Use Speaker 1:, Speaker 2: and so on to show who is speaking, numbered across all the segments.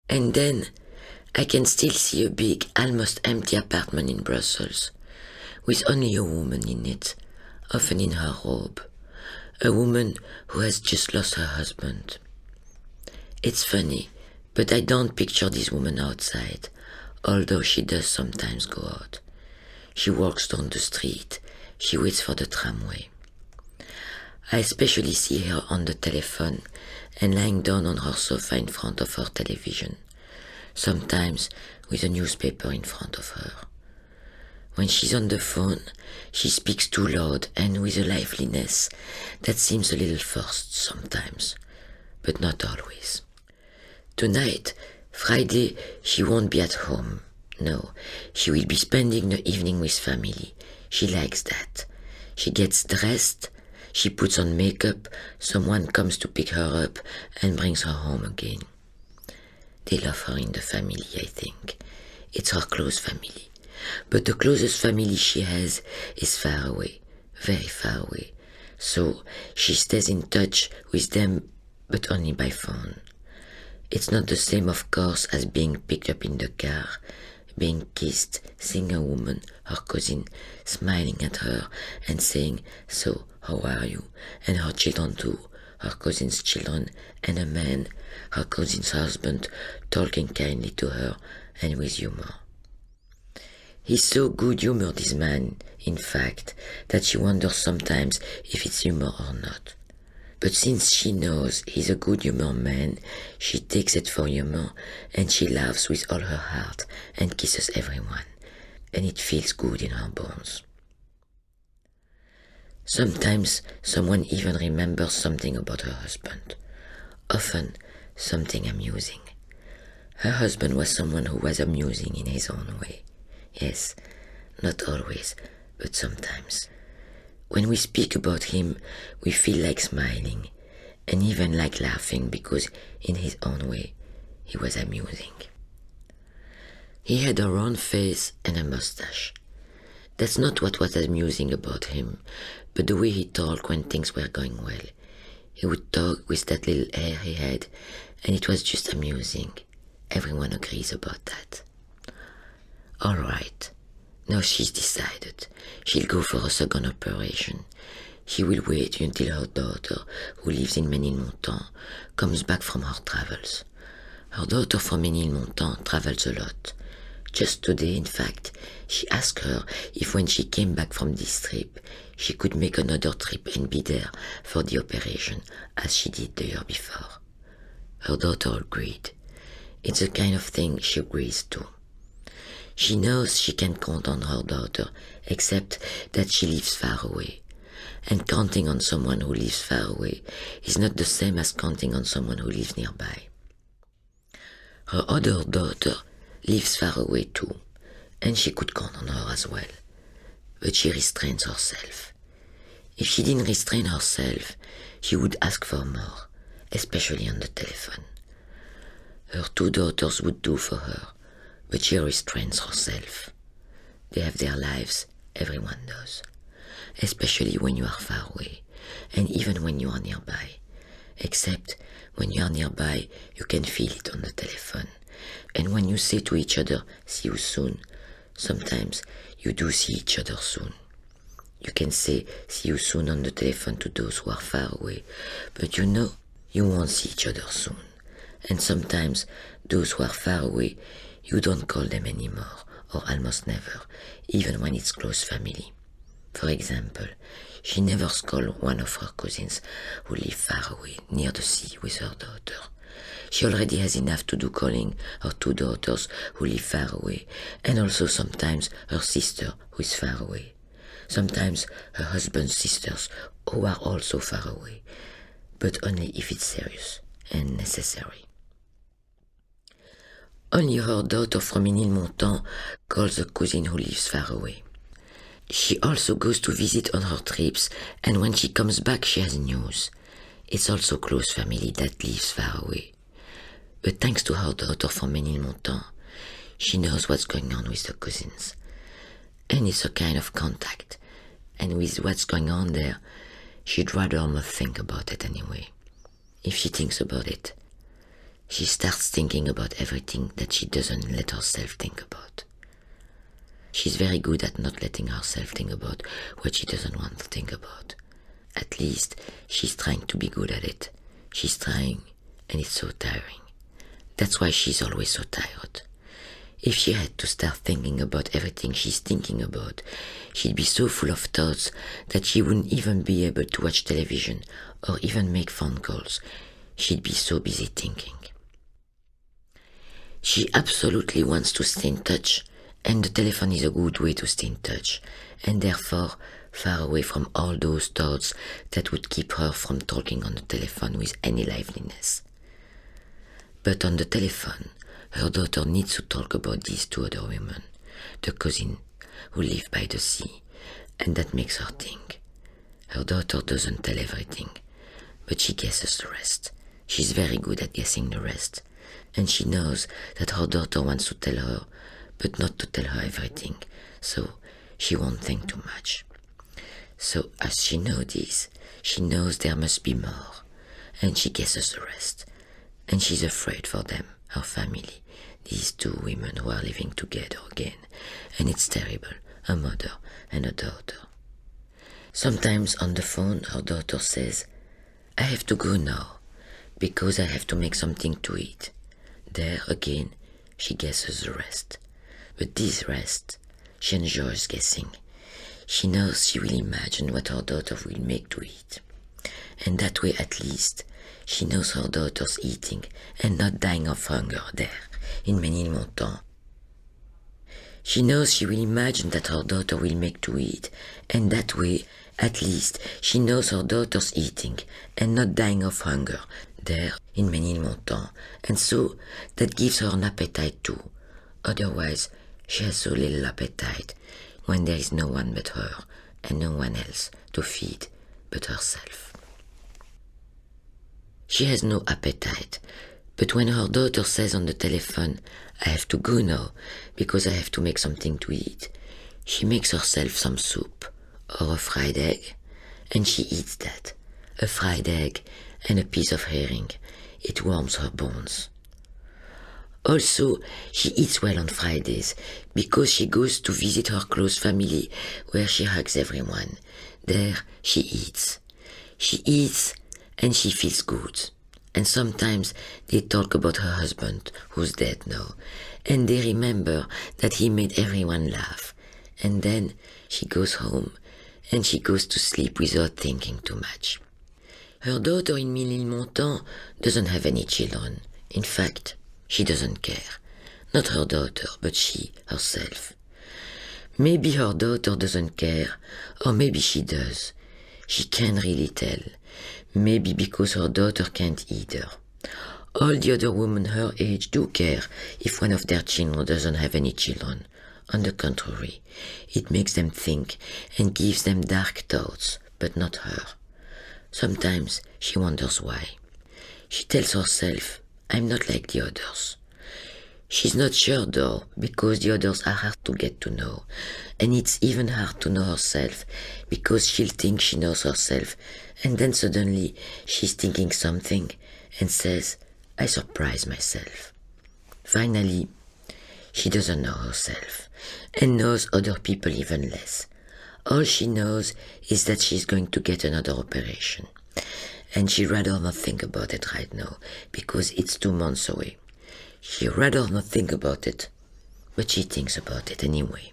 Speaker 1: And then I can still see a big, almost empty apartment in Brussels, with only a woman in it, often in her robe, a woman who has just lost her husband. It's funny, but I don't picture this woman outside, although she does sometimes go out. She walks down the street, she waits for the tramway. I especially see her on the telephone and lying down on her sofa in front of her television, sometimes with a newspaper in front of her. When she's on the phone, she speaks too loud and with a liveliness that seems a little forced sometimes, but not always. Tonight, Friday, she won't be at home. No, she will be spending the evening with family. She likes that. She gets dressed, she puts on makeup, someone comes to pick her up and brings her home again. They love her in the family, I think. It's her close family. But the closest family she has is far away, very far away. So she stays in touch with them, but only by phone. It's not the same, of course, as being picked up in the car, being kissed, seeing a woman, her cousin, smiling at her and saying, "So, how are you?" And her children too, her cousin's children, and a man, her cousin's husband, talking kindly to her and with humor. He's so good humor, this man, in fact, that she wonders sometimes if it's humor or not. But since she knows he's a good humor man, she takes it for humor and she laughs with all her heart and kisses everyone, and it feels good in her bones. Sometimes someone even remembers something about her husband, often something amusing. Her husband was someone who was amusing in his own way. Yes, not always, but sometimes. When we speak about him, we feel like smiling, and even like laughing because in his own way, he was amusing. He had a round face and a mustache. That's not what was amusing about him, but the way he talked when things were going well. He would talk with that little air he had, and it was just amusing. Everyone agrees about that. All right, now she's decided. She'll go for a second operation. She will wait until her daughter, who lives in Ménilmontant, comes back from her travels. Her daughter from Ménilmontant travels a lot. Just today, in fact, she asked her if when she came back from this trip, she could make another trip and be there for the operation, as she did the year before. Her daughter agreed. It's the kind of thing she agrees to. She knows she can't count on her daughter, except that she lives far away. And counting on someone who lives far away is not the same as counting on someone who lives nearby. Her other daughter lives far away too, and she could count on her as well. But she restrains herself. If she didn't restrain herself, she would ask for more, especially on the telephone. Her two daughters would do for her, but she restrains herself. They have their lives, everyone does. Especially when you are far away, and even when you are nearby. Except when you are nearby, you can feel it on the telephone. And when you say to each other, "See you soon," sometimes you do see each other soon. You can say, "See you soon" on the telephone to those who are far away, but you know you won't see each other soon. And sometimes those who are far away, you don't call them anymore, or almost never, even when it's close family. For example, she never called one of her cousins who live far away near the sea with her daughter. She already has enough to do calling her two daughters who live far away, and also sometimes her sister who is far away. Sometimes her husband's sisters who are also far away, but only if it's serious and necessary. Only her daughter from Ménilmontant calls a cousin who lives far away. She also goes to visit on her trips, and when she comes back she has news. It's also close family that lives far away. But thanks to her daughter from Ménilmontant, she knows what's going on with the cousins. And it's a kind of contact, and with what's going on there, she'd rather not think about it anyway. If she thinks about it, she starts thinking about everything that she doesn't let herself think about. She's very good at not letting herself think about what she doesn't want to think about. At least, she's trying to be good at it. She's trying, and it's so tiring. That's why she's always so tired. If she had to start thinking about everything she's thinking about, she'd be so full of thoughts that she wouldn't even be able to watch television or even make phone calls. She'd be so busy thinking. She absolutely wants to stay in touch, and the telephone is a good way to stay in touch, and therefore far away from all those thoughts that would keep her from talking on the telephone with any liveliness. But on the telephone, her daughter needs to talk about these two other women, the cousin who live by the sea, and that makes her think. Her daughter doesn't tell everything, but she guesses the rest. She's very good at guessing the rest, and she knows that her daughter wants to tell her, but not to tell her everything, so she won't think too much. So as she knows this, she knows there must be more, and she guesses the rest. And she's afraid for them, her family, these two women who are living together again, and it's terrible, a mother and a daughter. Sometimes on the phone her daughter says, "I have to go now, because I have to make something to eat." There again, she guesses the rest. But this rest, she enjoys guessing. She knows she will imagine what her daughter will make to eat. And that way at least, she knows her daughter's eating and not dying of hunger there, in Ménilmontant. She knows she will imagine that her daughter will make to eat, and that way, at least, she knows her daughter's eating and not dying of hunger there in Ménilmontant, and so that gives her an appetite too. Otherwise, she has so little appetite when there is no one but her and no one else to feed but herself. She has no appetite, but when her daughter says on the telephone, "I have to go now because I have to make something to eat," she makes herself some soup or a fried egg, and she eats that, a fried egg and a piece of herring. It warms her bones. Also, she eats well on Fridays because she goes to visit her close family where she hugs everyone. There she eats. She eats and she feels good. And sometimes they talk about her husband, who's dead now, and they remember that he made everyone laugh. And then she goes home and she goes to sleep without thinking too much. Her daughter in Ménilmontant doesn't have any children. In fact, she doesn't care. Not her daughter, but she, herself. Maybe her daughter doesn't care, or maybe she does. She can't really tell. Maybe because her daughter can't either. All the other women her age do care if one of their children doesn't have any children. On the contrary, it makes them think and gives them dark thoughts, but not her. Sometimes she wonders why. She tells herself, "I'm not like the others." She's not sure though, because the others are hard to get to know, and it's even hard to know herself, because she'll think she knows herself, and then suddenly she's thinking something, and says, "I surprise myself." Finally, she doesn't know herself, and knows other people even less. All she knows is that she's going to get another operation, and she'd rather not think about it right now, because it's 2 months away. She'd rather not think about it, but she thinks about it anyway.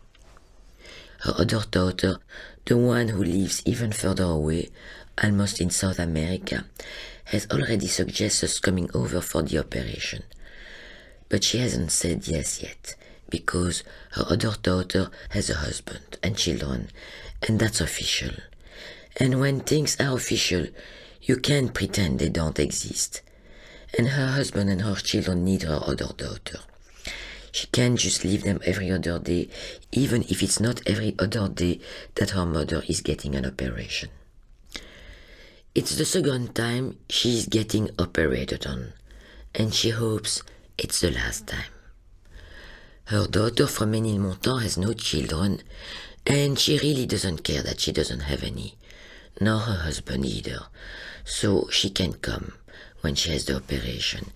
Speaker 1: Her other daughter, the one who lives even further away, almost in South America, has already suggested coming over for the operation. But she hasn't said yes yet, because her other daughter has a husband and children, and that's official. And when things are official, you can't pretend they don't exist. And her husband and her children need her other daughter. She can't just leave them every other day, even if it's not every other day that her mother is getting an operation. It's the second time she's getting operated on, and she hopes it's the last time. Her daughter from Ménilmontant has no children, and she really doesn't care that she doesn't have any, nor her husband either, so she can come when she has the operation,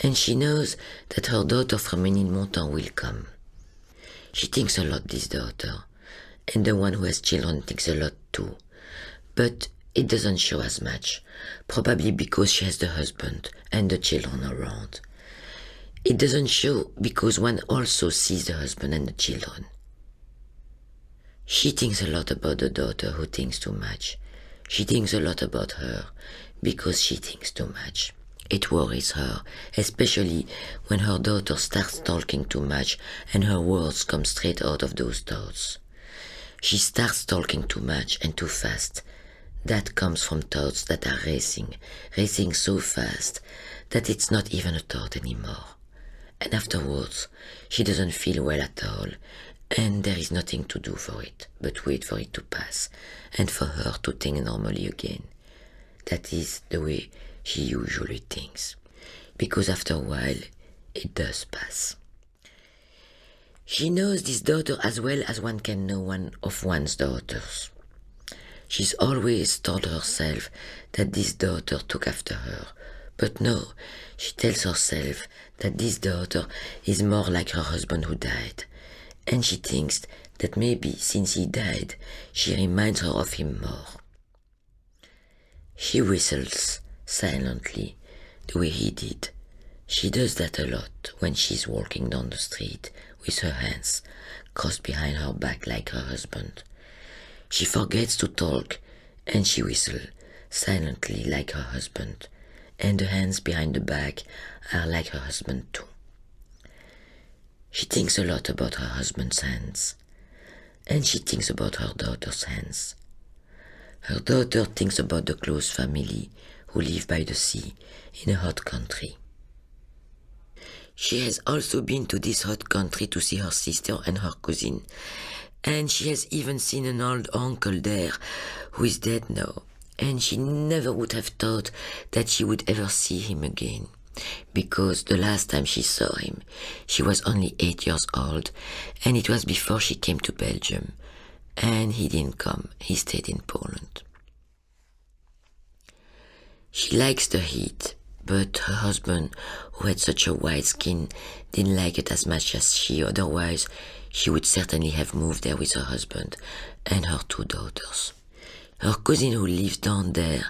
Speaker 1: and she knows that her daughter from Ménilmontant will come. She thinks a lot, this daughter, and the one who has children thinks a lot too. But it doesn't show as much, probably because she has the husband and the children around. It doesn't show because one also sees the husband and the children. She thinks a lot about the daughter who thinks too much. She thinks a lot about her because she thinks too much. It worries her, especially when her daughter starts talking too much and her words come straight out of those thoughts. She starts talking too much and too fast. That comes from thoughts that are racing so fast that it's not even a thought anymore. And afterwards, she doesn't feel well at all, and there is nothing to do for it but wait for it to pass and for her to think normally again. That is the way she usually thinks, because after a while, it does pass. She knows this daughter as well as one can know one of one's daughters. She's always told herself that this daughter took after her, but no, she tells herself that this daughter is more like her husband who died, and she thinks that maybe since he died, she reminds her of him more. She whistles silently, the way he did. She does that a lot when she's walking down the street with her hands crossed behind her back like her husband. She forgets to talk and she whistles silently like her husband, and the hands behind the back are like her husband too. She thinks a lot about her husband's hands, and she thinks about her daughter's hands. Her daughter thinks about the close family who live by the sea in a hot country. She has also been to this hot country to see her sister and her cousin, and she has even seen an old uncle there who is dead now, and she never would have thought that she would ever see him again, because the last time she saw him, she was only 8 years old, and it was before she came to Belgium, and he didn't come, he stayed in Poland. She likes the heat, but her husband, who had such a white skin, didn't like it as much as she, otherwise she would certainly have moved there with her husband and her 2 daughters. Her cousin who lives down there,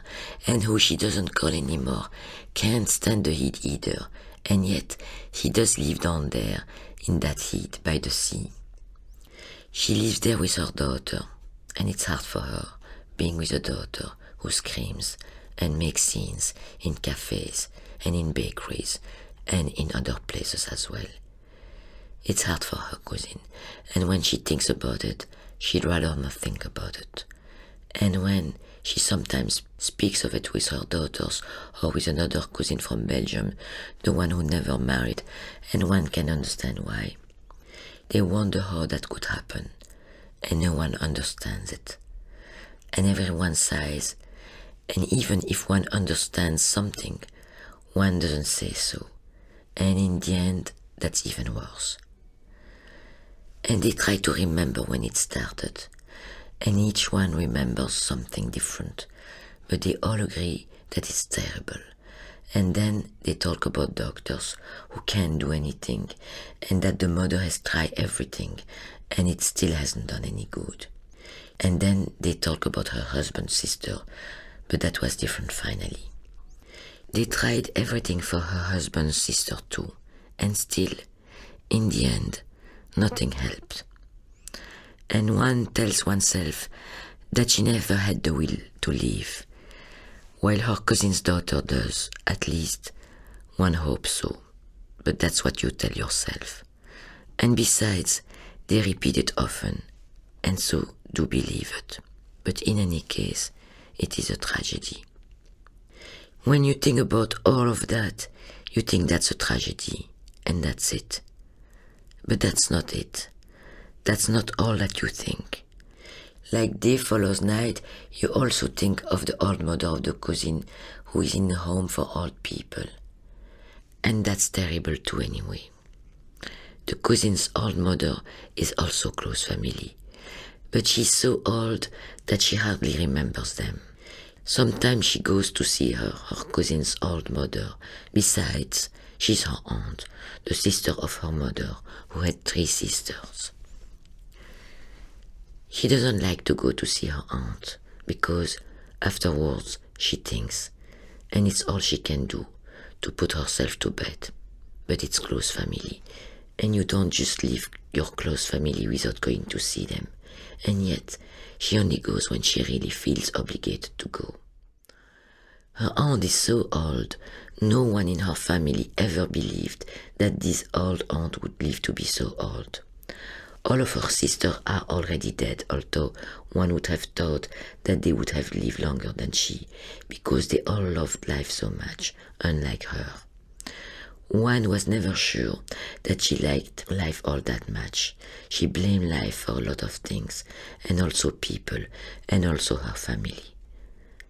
Speaker 1: and who she doesn't call anymore, can't stand the heat either, and yet he does live down there in that heat by the sea. She lives there with her daughter, and it's hard for her, being with a daughter who screams and makes scenes in cafes and in bakeries and in other places as well. It's hard for her cousin, and when she thinks about it, she'd rather not think about it. And when she sometimes speaks of it with her daughters or with another cousin from Belgium, the one who never married, and one can understand why, they wonder how that could happen, and no one understands it. And everyone sighs, and even if one understands something, one doesn't say so, and in the end, that's even worse. And they try to remember when it started, and each one remembers something different, but they all agree that it's terrible. And then they talk about doctors who can't do anything, and that the mother has tried everything, and it still hasn't done any good. And then they talk about her husband's sister, but that was different finally. They tried everything for her husband's sister too, and still, in the end, nothing helped. And one tells oneself that she never had the will to leave, while her cousin's daughter does, at least. One hopes so, but that's what you tell yourself. And besides, they repeat it often, and so do believe it. But in any case, it is a tragedy. When you think about all of that, you think that's a tragedy, and that's it. But that's not it. That's not all that you think. Like day follows night, you also think of the old mother of the cousin who is in a home for old people. And that's terrible too anyway. The cousin's old mother is also close family, but she's so old that she hardly remembers them. Sometimes she goes to see her cousin's old mother. Besides, She's her aunt, the sister of her mother, who had 3 sisters. She doesn't like to go to see her aunt, because afterwards she thinks, and it's all she can do, to put herself to bed. But it's close family, and you don't just leave your close family without going to see them. And yet, she only goes when she really feels obligated to go. Her aunt is so old, no one in her family ever believed that this old aunt would live to be so old. All of her sisters are already dead, although one would have thought that they would have lived longer than she, because they all loved life so much, unlike her. One was never sure that she liked life all that much. She blamed life for a lot of things, and also people, and also her family.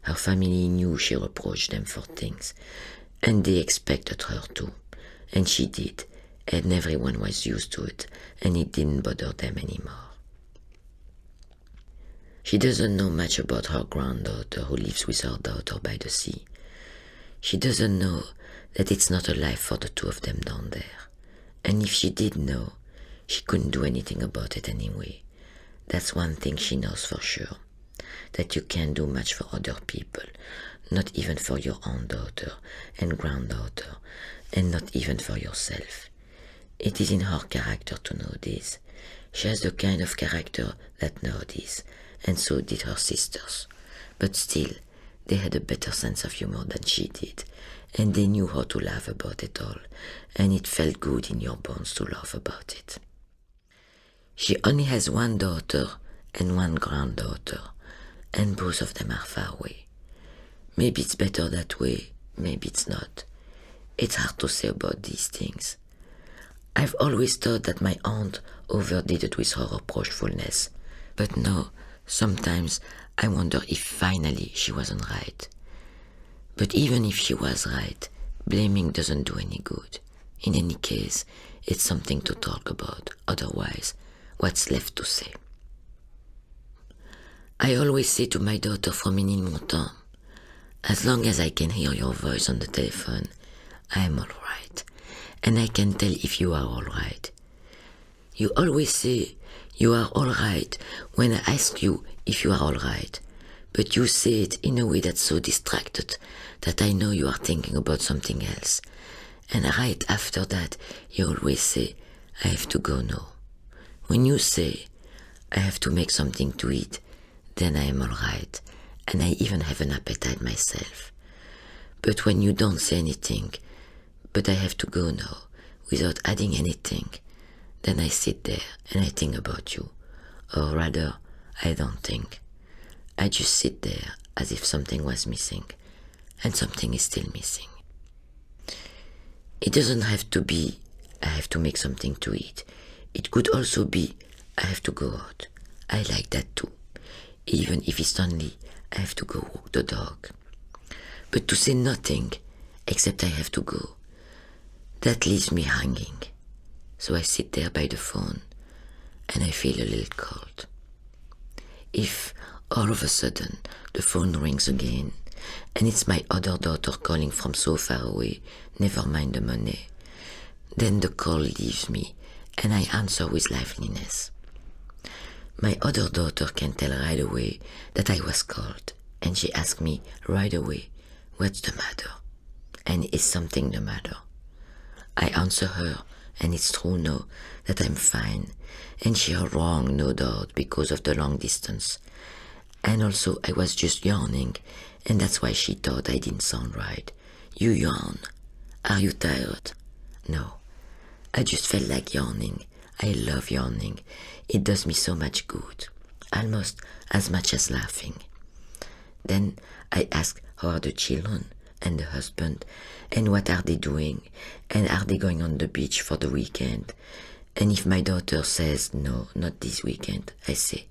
Speaker 1: Her family knew she reproached them for things, and they expected her to, and she did, and everyone was used to it, and it didn't bother them anymore. She doesn't know much about her granddaughter who lives with her daughter by the sea. She doesn't know that it's not a life for the 2 of them down there. And if she did know, she couldn't do anything about it anyway. That's one thing she knows for sure, that you can't do much for other people, not even for your own daughter and granddaughter, and not even for yourself. It is in her character to know this. She has the kind of character that knows this, and so did her sisters. But still, they had a better sense of humor than she did, and they knew how to laugh about it all, and it felt good in your bones to laugh about it. She only has 1 daughter and 1 granddaughter, and both of them are far away. Maybe it's better that way, maybe it's not. It's hard to say about these things. I've always thought that my aunt overdid it with her reproachfulness, but no, sometimes I wonder if finally she wasn't right. But even if she was right, blaming doesn't do any good. In any case, it's something to talk about, otherwise, what's left to say? I always say to my daughter from Ménilmontant, as long as I can hear your voice on the telephone, I am all right, and I can tell if you are all right. You always say you are all right when I ask you if you are all right, but you say it in a way that's so distracted that I know you are thinking about something else. And right after that, you always say, I have to go now. When you say, I have to make something to eat, then I am all right, and I even have an appetite myself. But when you don't say anything, but I have to go now, without adding anything, then I sit there and I think about you. Or rather, I don't think. I just sit there as if something was missing, and something is still missing. It doesn't have to be, I have to make something to eat. It could also be, I have to go out. I like that too. Even if it's only, I have to go walk the dog. But to say nothing, except I have to go, that leaves me hanging. So I sit there by the phone, and I feel a little cold. If all of a sudden the phone rings again, and it's my other daughter calling from so far away, never mind the money, then the call leaves me, and I answer with liveliness. My other daughter can tell right away that I was cold, and she asks me right away, what's the matter? And is something the matter? I answer her, and it's true now that I'm fine, and she are wrong, no doubt, because of the long distance. And also I was just yawning, and that's why she thought I didn't sound right. You yawn. Are you tired? No. I just felt like yawning. I love yawning. It does me so much good, almost as much as laughing. Then I ask, how are the children and the husband, and what are they doing, and are they going on the beach for the weekend? And if my daughter says, no, not this weekend, I say,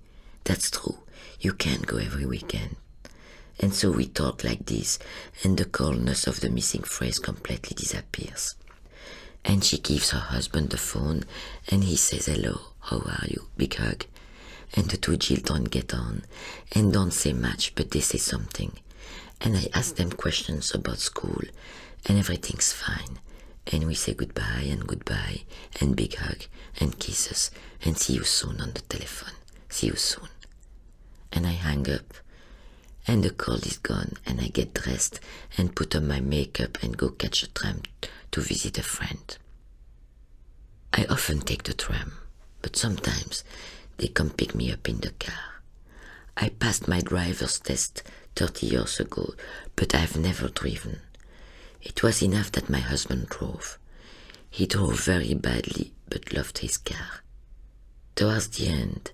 Speaker 1: that's true, you can't go every weekend. And so we talk like this, and the coldness of the missing phrase completely disappears. And she gives her husband the phone, and he says, hello, how are you? Big hug. And the 2 children get on, and don't say much, but they say something. And I ask them questions about school, and everything's fine. And we say goodbye and big hug and kisses and see you soon on the telephone. See you soon. And I hang up and the cold is gone and I get dressed and put on my makeup and go catch a tram to visit a friend. I often take the tram, but sometimes they come pick me up in the car. I passed my driver's test 30 years ago, but I've never driven. It was enough that my husband drove. He drove very badly, but loved his car. Towards the end,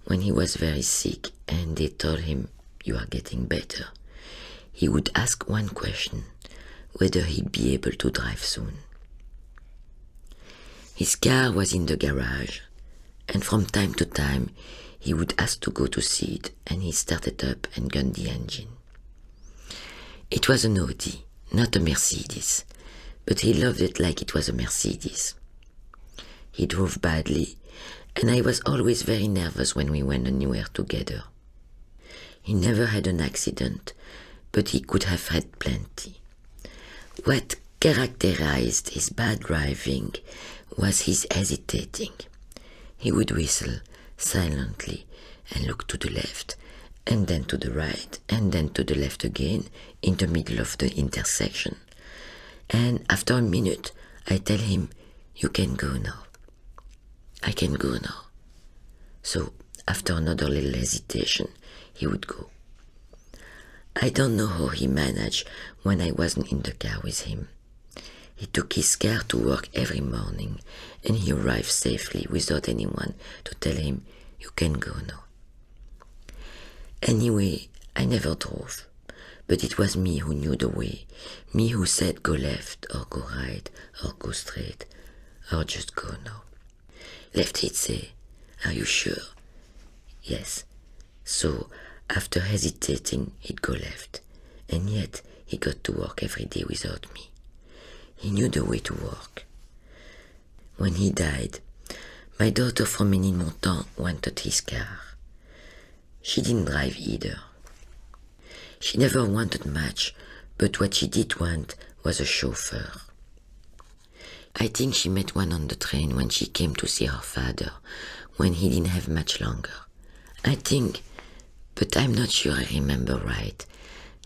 Speaker 1: when he was very sick and they told him, "You are getting better," he would ask one question, whether he'd be able to drive soon. His car was in the garage, and from time to time he would ask to go to see it, and he started up and gunned the engine. It was an Audi, not a Mercedes, but he loved it like it was a Mercedes. He drove badly, and I was always very nervous when we went anywhere together. He never had an accident, but he could have had plenty. What characterized his bad driving was his hesitating. He would whistle silently and look to the left, and then to the right, and then to the left again, in the middle of the intersection. And after a minute, I tell him, "You can go now. I can go now." So, after another little hesitation, he would go. I don't know how he managed when I wasn't in the car with him. He took his car to work every morning, and he arrived safely without anyone to tell him, "You can go now." Anyway, I never drove, but it was me who knew the way, me who said go left, or go right, or go straight, or just go now. Left, he'd say, "Are you sure?" Yes. So, after hesitating, he'd go left, and yet he got to work every day without me. He knew the way to work. When he died, my daughter from Ménilmontant wanted his car. She didn't drive either. She never wanted much, but what she did want was a chauffeur. I think she met one on the train when she came to see her father, when he didn't have much longer. I think, but I'm not sure I remember right,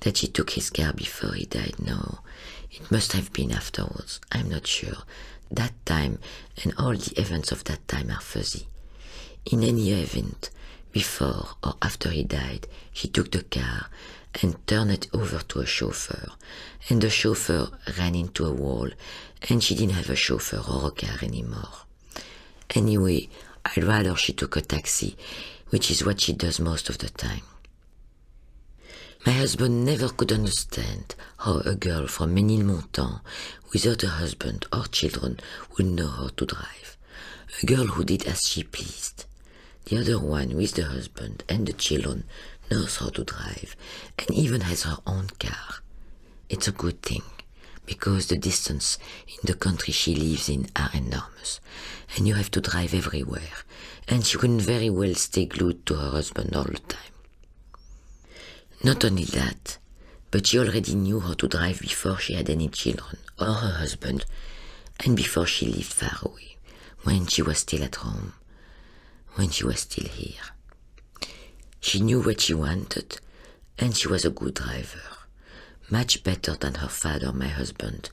Speaker 1: that she took his car before he died. No, it must have been afterwards. I'm not sure. That time and all the events of that time are fuzzy. In any event, before or after he died, she took the car and turned it over to a chauffeur, and the chauffeur ran into a wall, and she didn't have a chauffeur or a car anymore. Anyway, I'd rather she took a taxi, which is what she does most of the time. My husband never could understand how a girl from Ménilmontant without a husband or children would know how to drive. A girl who did as she pleased. The other one with the husband and the children knows how to drive and even has her own car. It's a good thing, because the distance in the country she lives in are enormous, and you have to drive everywhere, and she couldn't very well stay glued to her husband all the time. Not only that, but she already knew how to drive before she had any children or her husband, and before she lived far away, when she was still at home, when she was still here. She knew what she wanted, and she was a good driver, much better than her father, my husband,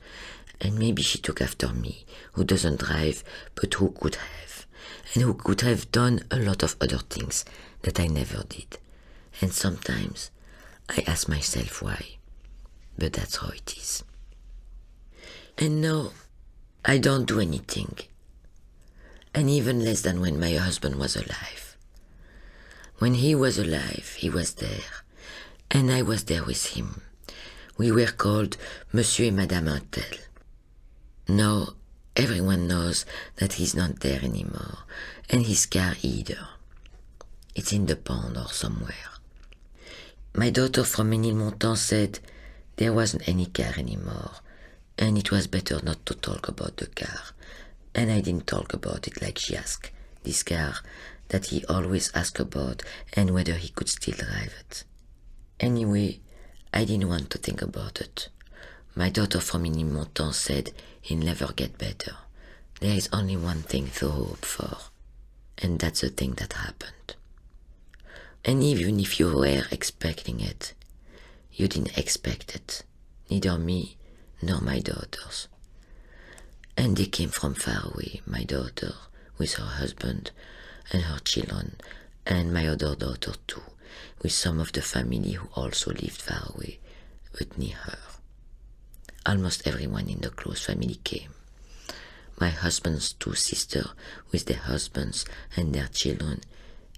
Speaker 1: and maybe she took after me, who doesn't drive, but who could have, and who could have done a lot of other things that I never did. And sometimes I ask myself why, but that's how it is. And no, I don't do anything, and even less than when my husband was alive. When he was alive, he was there, and I was there with him. We were called Monsieur et Madame Untel. Now, everyone knows that he's not there anymore, and his car either. It's in the pond or somewhere. My daughter from Ménilmontant said there wasn't any car anymore, and it was better not to talk about the car. And I didn't talk about it like she asked, this car that he always asked about and whether he could still drive it. Anyway, I didn't want to think about it. My daughter from Montant said he'll never get better. There is only one thing to hope for, and that's the thing that happened. And even if you were expecting it, you didn't expect it, neither me nor my daughters. And they came from far away, my daughter with her husband and her children, and my other daughter too, with some of the family who also lived far away, but near her. Almost everyone in the close family came. My husband's two sisters with their husbands and their children,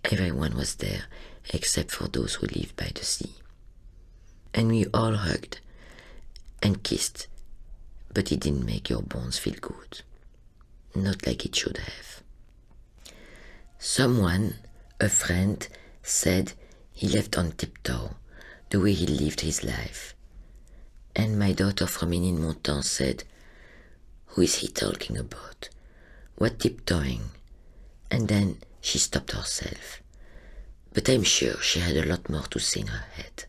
Speaker 1: everyone was there except for those who lived by the sea. And we all hugged and kissed, but it didn't make your bones feel good. Not like it should have. Someone, a friend, said he left on tiptoe, the way he lived his life. And my daughter from Montant said, "Who is he talking about? What tiptoeing?" And then she stopped herself. But I'm sure she had a lot more to say in her head.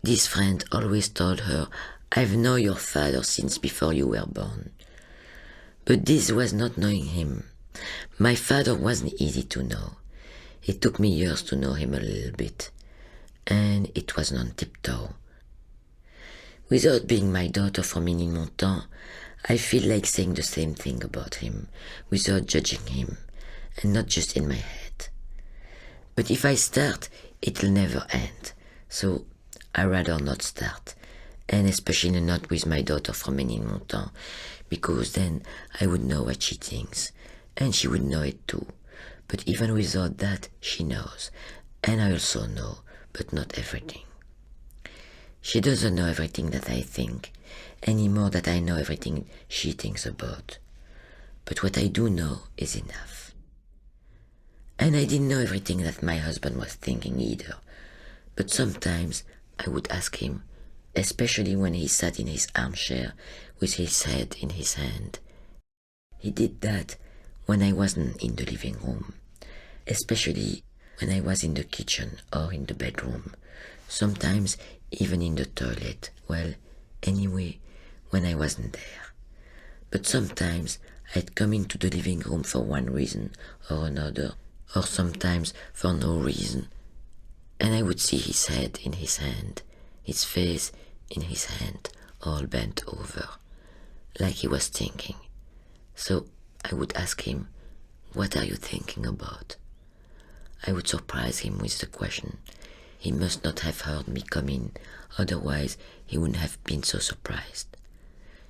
Speaker 1: This friend always told her, "I've known your father since before you were born." But this was not knowing him. My father wasn't easy to know. It took me years to know him a little bit. And it wasn't on tiptoe. Without being my daughter from Montant, I feel like saying the same thing about him, without judging him, and not just in my head. But if I start, it'll never end. So I'd rather not start, and especially not with my daughter from Montant, because then I would know what she thinks, and she would know it too. But even without that, she knows, and I also know, but not everything. She doesn't know everything that I think, any more that I know everything she thinks about. But what I do know is enough. And I didn't know everything that my husband was thinking either. But sometimes I would ask him, especially when he sat in his armchair with his head in his hand. He did that when I wasn't in the living room, especially when I was in the kitchen or in the bedroom, sometimes even in the toilet, well, anyway, when I wasn't there. But sometimes I'd come into the living room for one reason or another, or sometimes for no reason, and I would see his head in his hand, his face in his hand, all bent over, like he was thinking. So I would ask him, "What are you thinking about?" I would surprise him with the question. He must not have heard me come in, otherwise he wouldn't have been so surprised.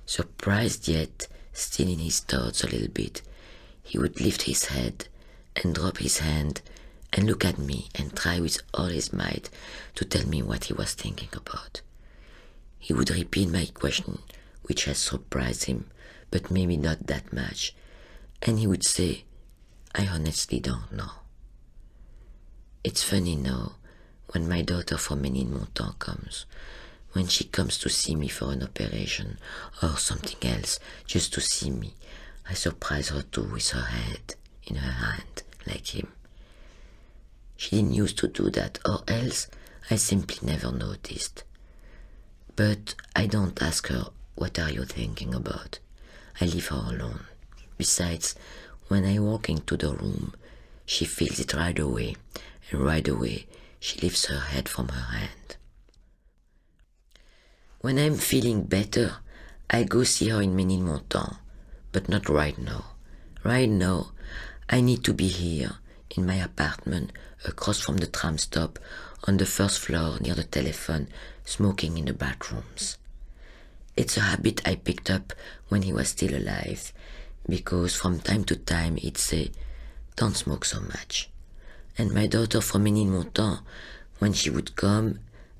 Speaker 1: Surprised yet, still in his thoughts a little bit, he would lift his head and drop his hand and look at me and try with all his might to tell me what he was thinking about. He would repeat my question, which has surprised him, but maybe not that much, and he would say, "I honestly don't know." It's funny now, when my daughter from Montant comes, when she comes to see me for an operation or something else, just to see me, I surprise her too with her head in her hand, like him. She didn't used to do that, or else I simply never noticed. But I don't ask her, "What are you thinking about?" I leave her alone. Besides, when I walk into the room, she feels it right away, and right away she lifts her head from her hand. When I'm feeling better, I go see her in Montant, but not right now. Right now, I need to be here, in my apartment, across from the tram stop, on the first floor near the telephone, smoking in the bathrooms. It's a habit I picked up when he was still alive, because from time to time he'd say, "Don't smoke so much." And my daughter from Montant, when she would come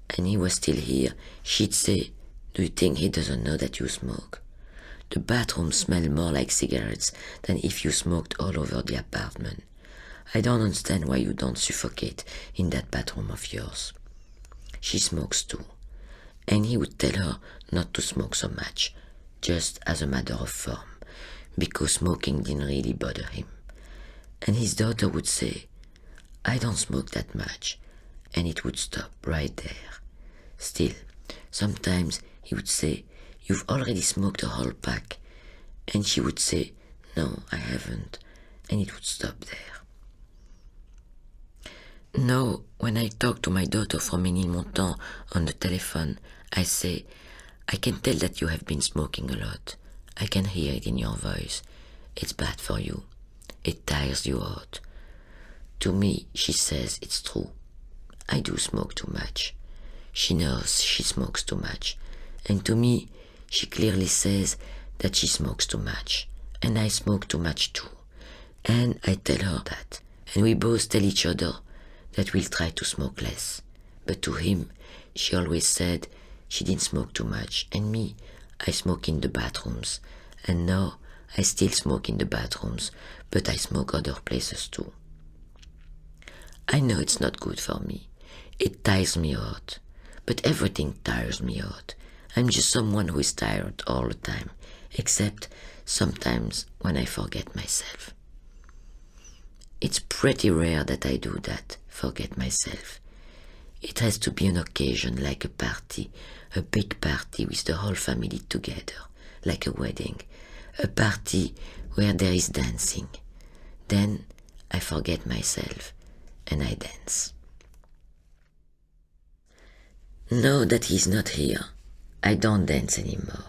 Speaker 1: and he was still here, she'd say, "Do you think he doesn't know that you smoke? The bathroom smells more like cigarettes than if you smoked all over the apartment. I don't understand why you don't suffocate in that bathroom of yours." She smokes too, and he would tell her not to smoke so much, just as a matter of form, because smoking didn't really bother him. And his daughter would say, "I don't smoke that much," and it would stop right there. Still, sometimes he would say, "You've already smoked a whole pack." And she would say, "No, I haven't." And it would stop there. Now, when I talk to my daughter from Ménilmontant on the telephone, I say, "I can tell that you have been smoking a lot. I can hear it in your voice. It's bad for you. It tires you out." To me, she says it's true. I do smoke too much. She knows she smokes too much. And to me, she clearly says that she smokes too much. And I smoke too much too. And I tell her that. And we both tell each other that we'll try to smoke less. But to him, she always said she didn't smoke too much. And me, I smoke in the bathrooms. And now I still smoke in the bathrooms, but I smoke other places too. I know it's not good for me. It tires me out. But everything tires me out. I'm just someone who is tired all the time, except sometimes when I forget myself. It's pretty rare that I do that, forget myself. It has to be an occasion like a party, a big party with the whole family together, like a wedding, a party where there is dancing. Then I forget myself and I dance. Now that he's not here, I don't dance anymore.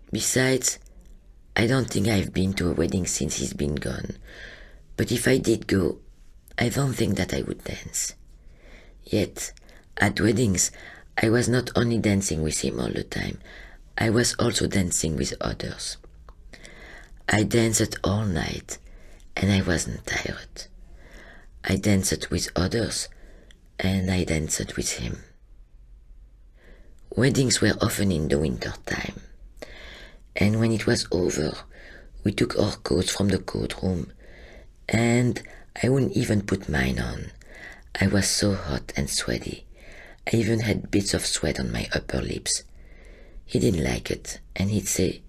Speaker 1: Besides, I don't think I've been to a wedding since he's been gone. But if I did go, I don't think that I would dance. Yet, at weddings, I was not only dancing with him all the time, I was also dancing with others. I danced all night, and I wasn't tired. I danced with others, and I danced with him. Weddings were often in the winter time, and when it was over, we took our coats from the coat room, and I wouldn't even put mine on. I was so hot and sweaty. I even had bits of sweat on my upper lips. He didn't like it, and he'd say,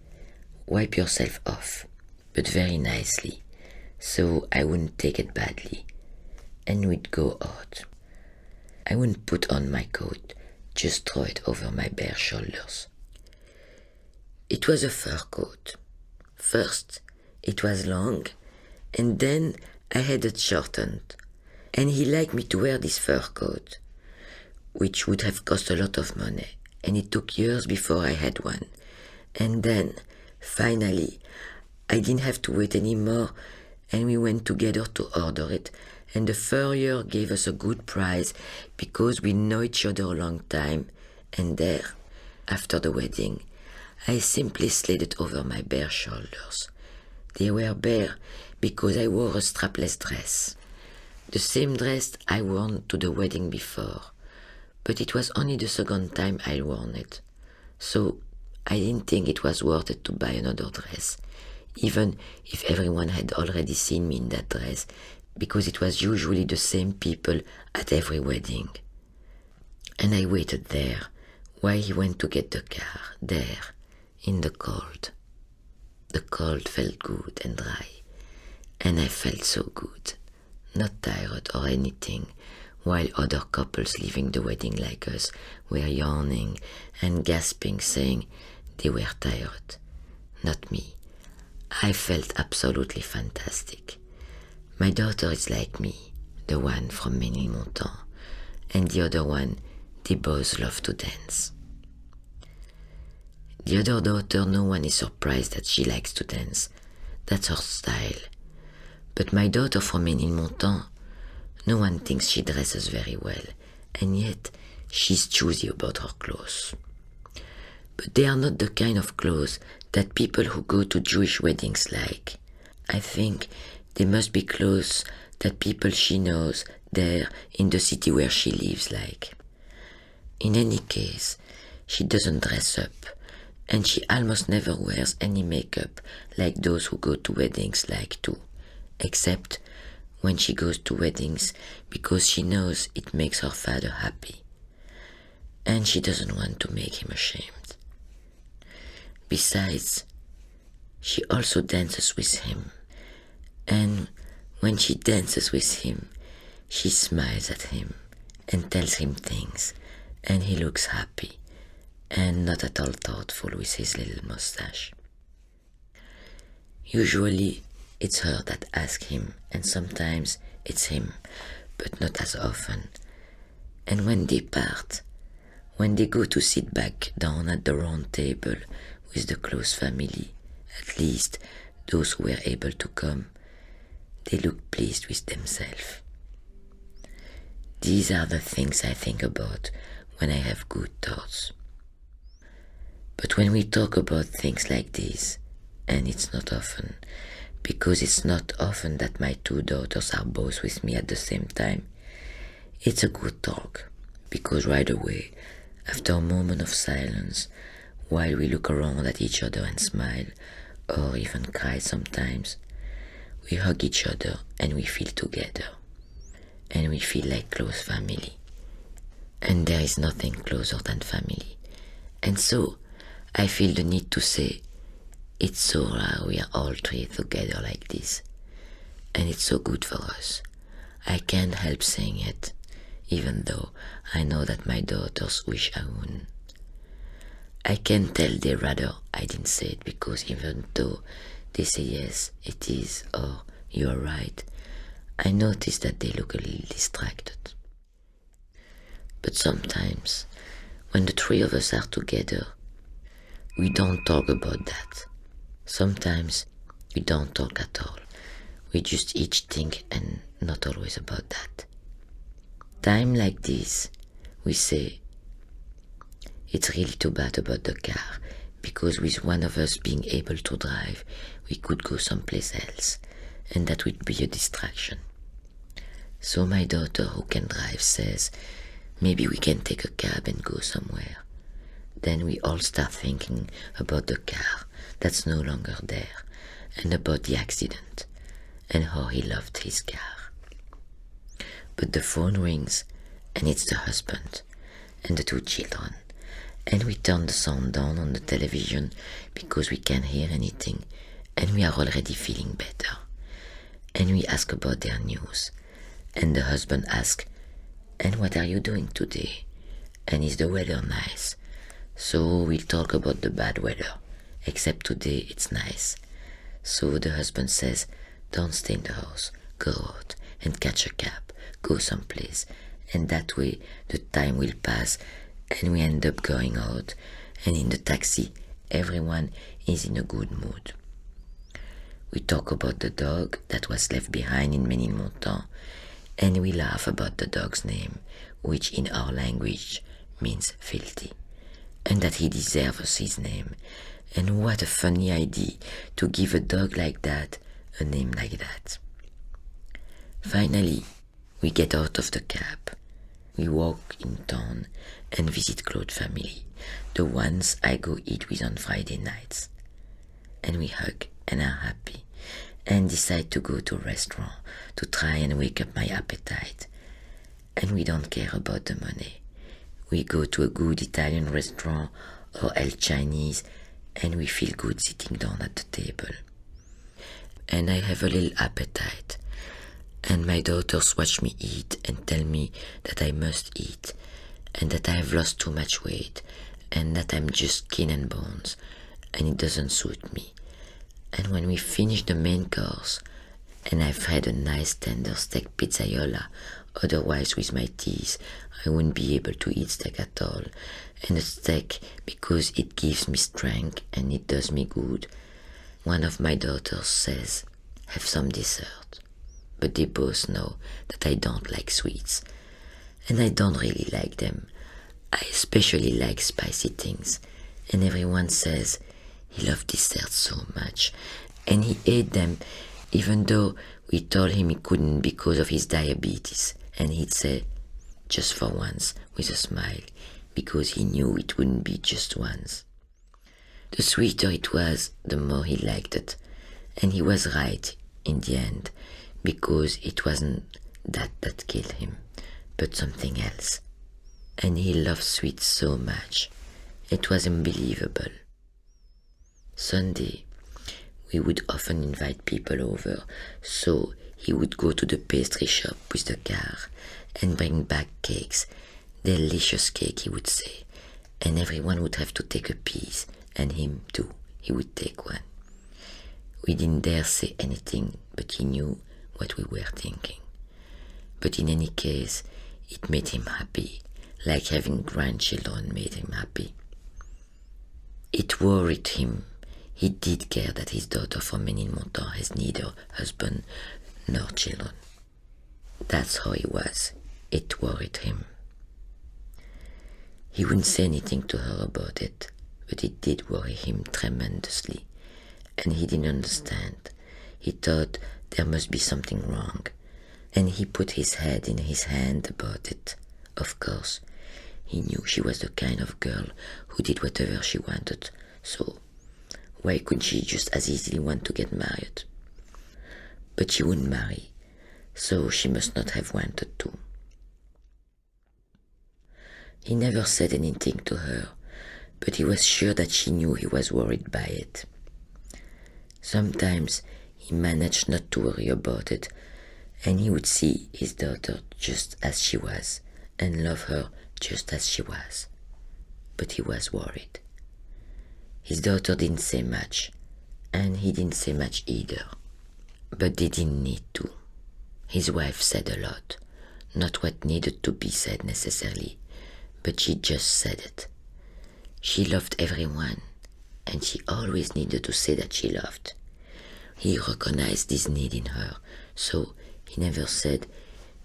Speaker 1: "Wipe yourself off," but very nicely, so I wouldn't take it badly, and we'd go out. I wouldn't put on my coat, just throw it over my bare shoulders. It was a fur coat. First, it was long, and then I had it shortened. And he liked me to wear this fur coat, which would have cost a lot of money, and it took years before I had one. And then, finally, I didn't have to wait anymore, and we went together to order it, and the furrier gave us a good price because we know each other a long time. And there, after the wedding, I simply slid it over my bare shoulders. They were bare because I wore a strapless dress, the same dress I worn to the wedding before, but it was only the second time I'd worn it, so I didn't think it was worth it to buy another dress, even if everyone had already seen me in that dress, because it was usually the same people at every wedding. And I waited there while he went to get the car, there, in the cold. The cold felt good and dry, and I felt so good, not tired or anything, while other couples leaving the wedding like us were yawning and gasping, saying they were tired. Not me. I felt absolutely fantastic. My daughter is like me, the one from Ménilmontant, and the other one, they both love to dance. The other daughter, no one is surprised that she likes to dance. That's her style. But my daughter from Ménilmontant, no one thinks she dresses very well, and yet she's choosy about her clothes. But they are not the kind of clothes that people who go to Jewish weddings like. I think they must be clothes that people she knows there in the city where she lives like. In any case, she doesn't dress up, and she almost never wears any makeup like those who go to weddings like too, except when she goes to weddings because she knows it makes her father happy, and she doesn't want to make him ashamed. Besides, she also dances with him, and when she dances with him, she smiles at him and tells him things, and he looks happy, and not at all thoughtful with his little mustache. Usually, it's her that asks him, and sometimes it's him, but not as often. And when they part, when they go to sit back down at the round table with the close family, at least those who were able to come, they look pleased with themselves. These are the things I think about when I have good thoughts. But when we talk about things like this, and it's not often, because it's not often that my two daughters are both with me at the same time, it's a good talk, because right away, after a moment of silence, while we look around at each other and smile, or even cry sometimes, we hug each other and we feel together, and we feel like close family. And there is nothing closer than family. And so, I feel the need to say, it's so rare we are all three together like this. And it's so good for us. I can't help saying it, even though I know that my daughters wish I wouldn't. I can tell they rather I didn't say it, because even though they say yes, it is, or you are right, I notice that they look a little distracted. But sometimes, when the three of us are together, we don't talk about that. Sometimes we don't talk at all. We just each think, and not always about that. Time like this, we say, it's really too bad about the car, because with one of us being able to drive, we could go someplace else, and that would be a distraction. So my daughter, who can drive, says, maybe we can take a cab and go somewhere. Then we all start thinking about the car that's no longer there, and about the accident, and how he loved his car. But the phone rings, and it's the husband, and the two children, and we turn the sound down on the television because we can't hear anything, and we are already feeling better. And we ask about their news, and the husband asks, and what are you doing today? And is the weather nice? So we'll talk about the bad weather, except today it's nice. So the husband says, don't stay in the house, go out and catch a cab, go someplace, and that way the time will pass and we end up going out, and in the taxi everyone is in a good mood. We talk about the dog that was left behind in Ménilmontant, and we laugh about the dog's name, which in our language means filthy, and that he deserves his name. And what a funny idea to give a dog like that a name like that. Finally, we get out of the cab. We walk in town and visit Claude's family, the ones I go eat with on Friday nights. And we hug and are happy, and decide to go to a restaurant to try and wake up my appetite. And we don't care about the money. We go to a good Italian restaurant or El Chinese, and we feel good sitting down at the table. And I have a little appetite, and my daughters watch me eat and tell me that I must eat, and that I have lost too much weight, and that I'm just skin and bones, and it doesn't suit me. And when we finish the main course, and I've had a nice tender steak pizzaiola, otherwise with my teeth I wouldn't be able to eat steak at all, and a steak because it gives me strength and it does me good, one of my daughters says, have some dessert. But they both know that I don't like sweets, and I don't really like them. I especially like spicy things, and everyone says he loved desserts so much, and he ate them even though we told him he couldn't because of his diabetes, and he'd say, just for once, with a smile, because he knew it wouldn't be just once. The sweeter it was, the more he liked it, and he was right in the end, because it wasn't that killed him, but something else. And he loved sweets so much, it was unbelievable. Sunday, we would often invite people over, so he would go to the pastry shop with the car and bring back cakes, delicious cake he would say, and everyone would have to take a piece, and him too, he would take one. We didn't dare say anything, but he knew what we were thinking. But in any case, it made him happy, like having grandchildren made him happy. It worried him. He did care that his daughter from Ménilmontant has neither husband nor children. That's how he was. It worried him. He wouldn't say anything to her about it, but it did worry him tremendously, and he didn't understand. He thought there must be something wrong, and he put his head in his hand about it. Of course, he knew she was the kind of girl who did whatever she wanted, so why couldn't she just as easily want to get married? But she wouldn't marry, so she must not have wanted to. He never said anything to her, but he was sure that she knew he was worried by it. Sometimes he managed not to worry about it, and he would see his daughter just as she was, and love her just as she was. But he was worried. His daughter didn't say much, and he didn't say much either. But they didn't need to. His wife said a lot, not what needed to be said necessarily, but she just said it. She loved everyone, and she always needed to say that she loved. He recognized this need in her, so he never said,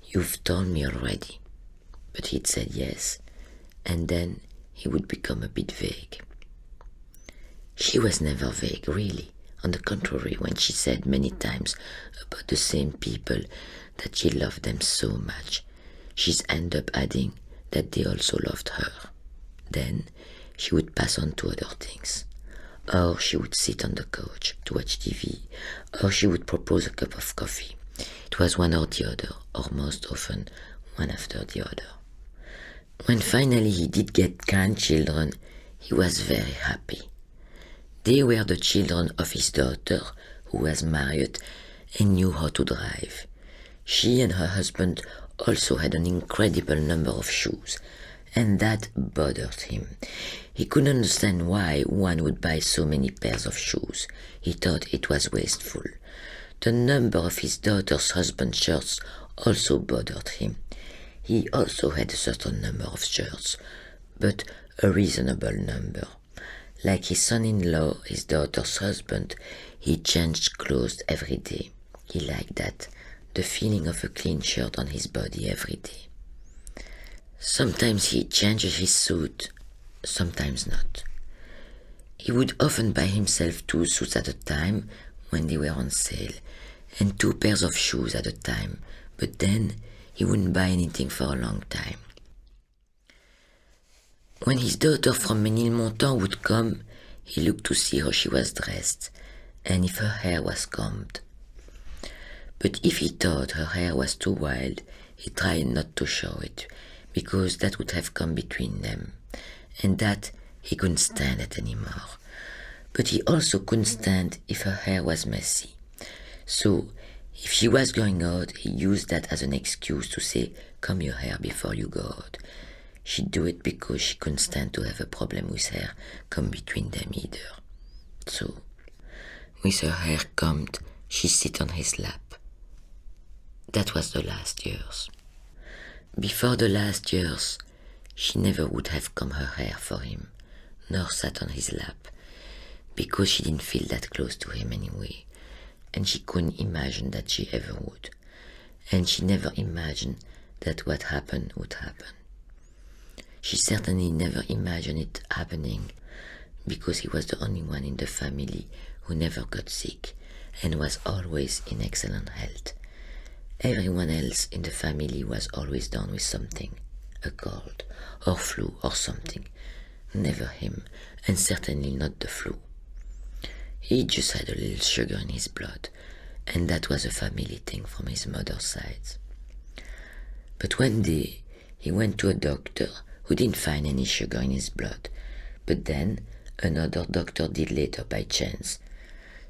Speaker 1: "You've told me already," but he'd said yes, and then he would become a bit vague. She was never vague, really. On the contrary, when she said many times about the same people that she loved them so much, she'd end up adding that they also loved her. Then she would pass on to other things. Or she would sit on the couch to watch TV, or she would propose a cup of coffee. It was one or the other, or most often one after the other. When finally he did get grandchildren, he was very happy. They were the children of his daughter, who was married and knew how to drive. She and her husband also had an incredible number of shoes, and that bothered him. He couldn't understand why one would buy so many pairs of shoes. He thought it was wasteful. The number of his daughter's husband's shirts also bothered him. He also had a certain number of shirts, but a reasonable number. Like his son-in-law, his daughter's husband, he changed clothes every day. He liked that, the feeling of a clean shirt on his body every day. Sometimes he changes his suit, sometimes not. He would often buy himself 2 suits at a time when they were on sale, and 2 pairs of shoes at a time, but then he wouldn't buy anything for a long time. When his daughter from Ménilmontant would come, he looked to see how she was dressed, and if her hair was combed. But if he thought her hair was too wild, he tried not to show it, because that would have come between them, and that he couldn't stand it anymore. But he also couldn't stand if her hair was messy. So, if she was going out, he used that as an excuse to say, "Comb your hair before you go out." She'd do it because she couldn't stand to have a problem with hair come between them either. So, with her hair combed, she'd sit on his lap. That was the last years. Before the last years, she never would have combed her hair for him, nor sat on his lap, because she didn't feel that close to him anyway, and she couldn't imagine that she ever would, and she never imagined that what happened would happen. She certainly never imagined it happening, because he was the only one in the family who never got sick and was always in excellent health. Everyone else in the family was always down with something, a cold or flu or something. Never him, and certainly not the flu. He just had a little sugar in his blood, and that was a family thing from his mother's side. But one day he went to a doctor who didn't find any sugar in his blood, but then another doctor did later by chance.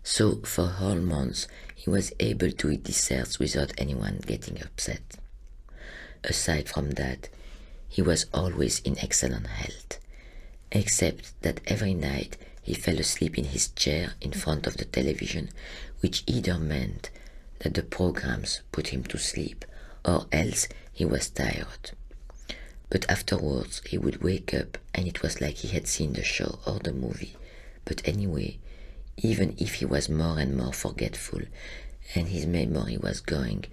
Speaker 1: So for whole months he was able to eat desserts without anyone getting upset. Aside from that, he was always in excellent health, except that every night he fell asleep in his chair in front of the television, which either meant that the programs put him to sleep or else he was tired. But afterwards he would wake up and it was like he had seen the show or the movie. But anyway, even if he was more and more forgetful and his memory was going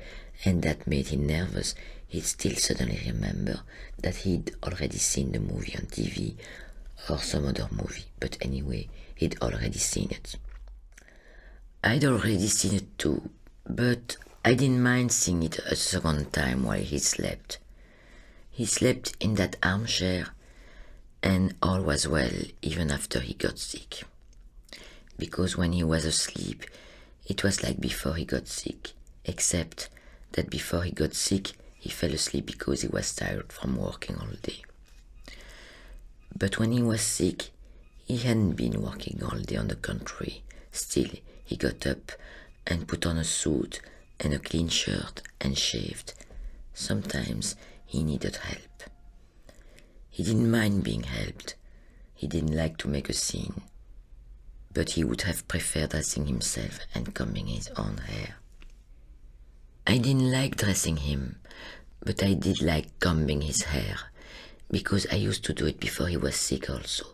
Speaker 1: and that made him nervous, he'd still suddenly remember that he'd already seen the movie on TV or some other movie. But anyway, he'd already seen it. I'd already seen it too, but I didn't mind seeing it a second time while he slept. He slept in that armchair and all was well even after he got sick. Because when he was asleep, it was like before he got sick, except that before he got sick, he fell asleep because he was tired from working all day. But when he was sick, he hadn't been working all day. On the contrary. Still, he got up and put on a suit and a clean shirt and shaved. Sometimes he needed help. He didn't mind being helped. He didn't like to make a scene. But he would have preferred dressing himself and combing his own hair. I didn't like dressing him, but I did like combing his hair, because I used to do it before he was sick also.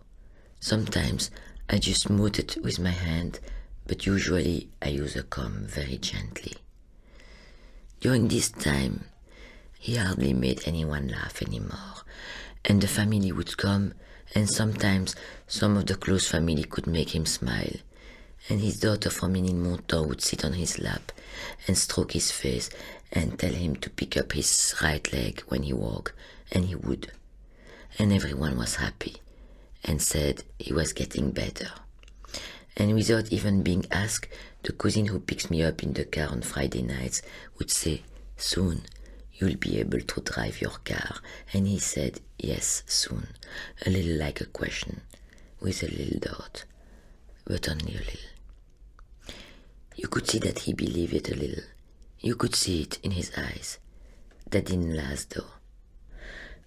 Speaker 1: Sometimes I just smooth it with my hand, but usually I use a comb very gently. During this time, he hardly made anyone laugh anymore, and the family would come, and sometimes some of the close family could make him smile, and his daughter from Monton would sit on his lap and stroke his face and tell him to pick up his right leg when he walked, and he would. And everyone was happy and said he was getting better. And without even being asked, the cousin who picks me up in the car on Friday nights would say, "Soon you'll be able to drive your car." And he said, "Yes, soon," a little like a question, with a little doubt, but only a little. You could see that he believed it a little. You could see it in his eyes. That didn't last though.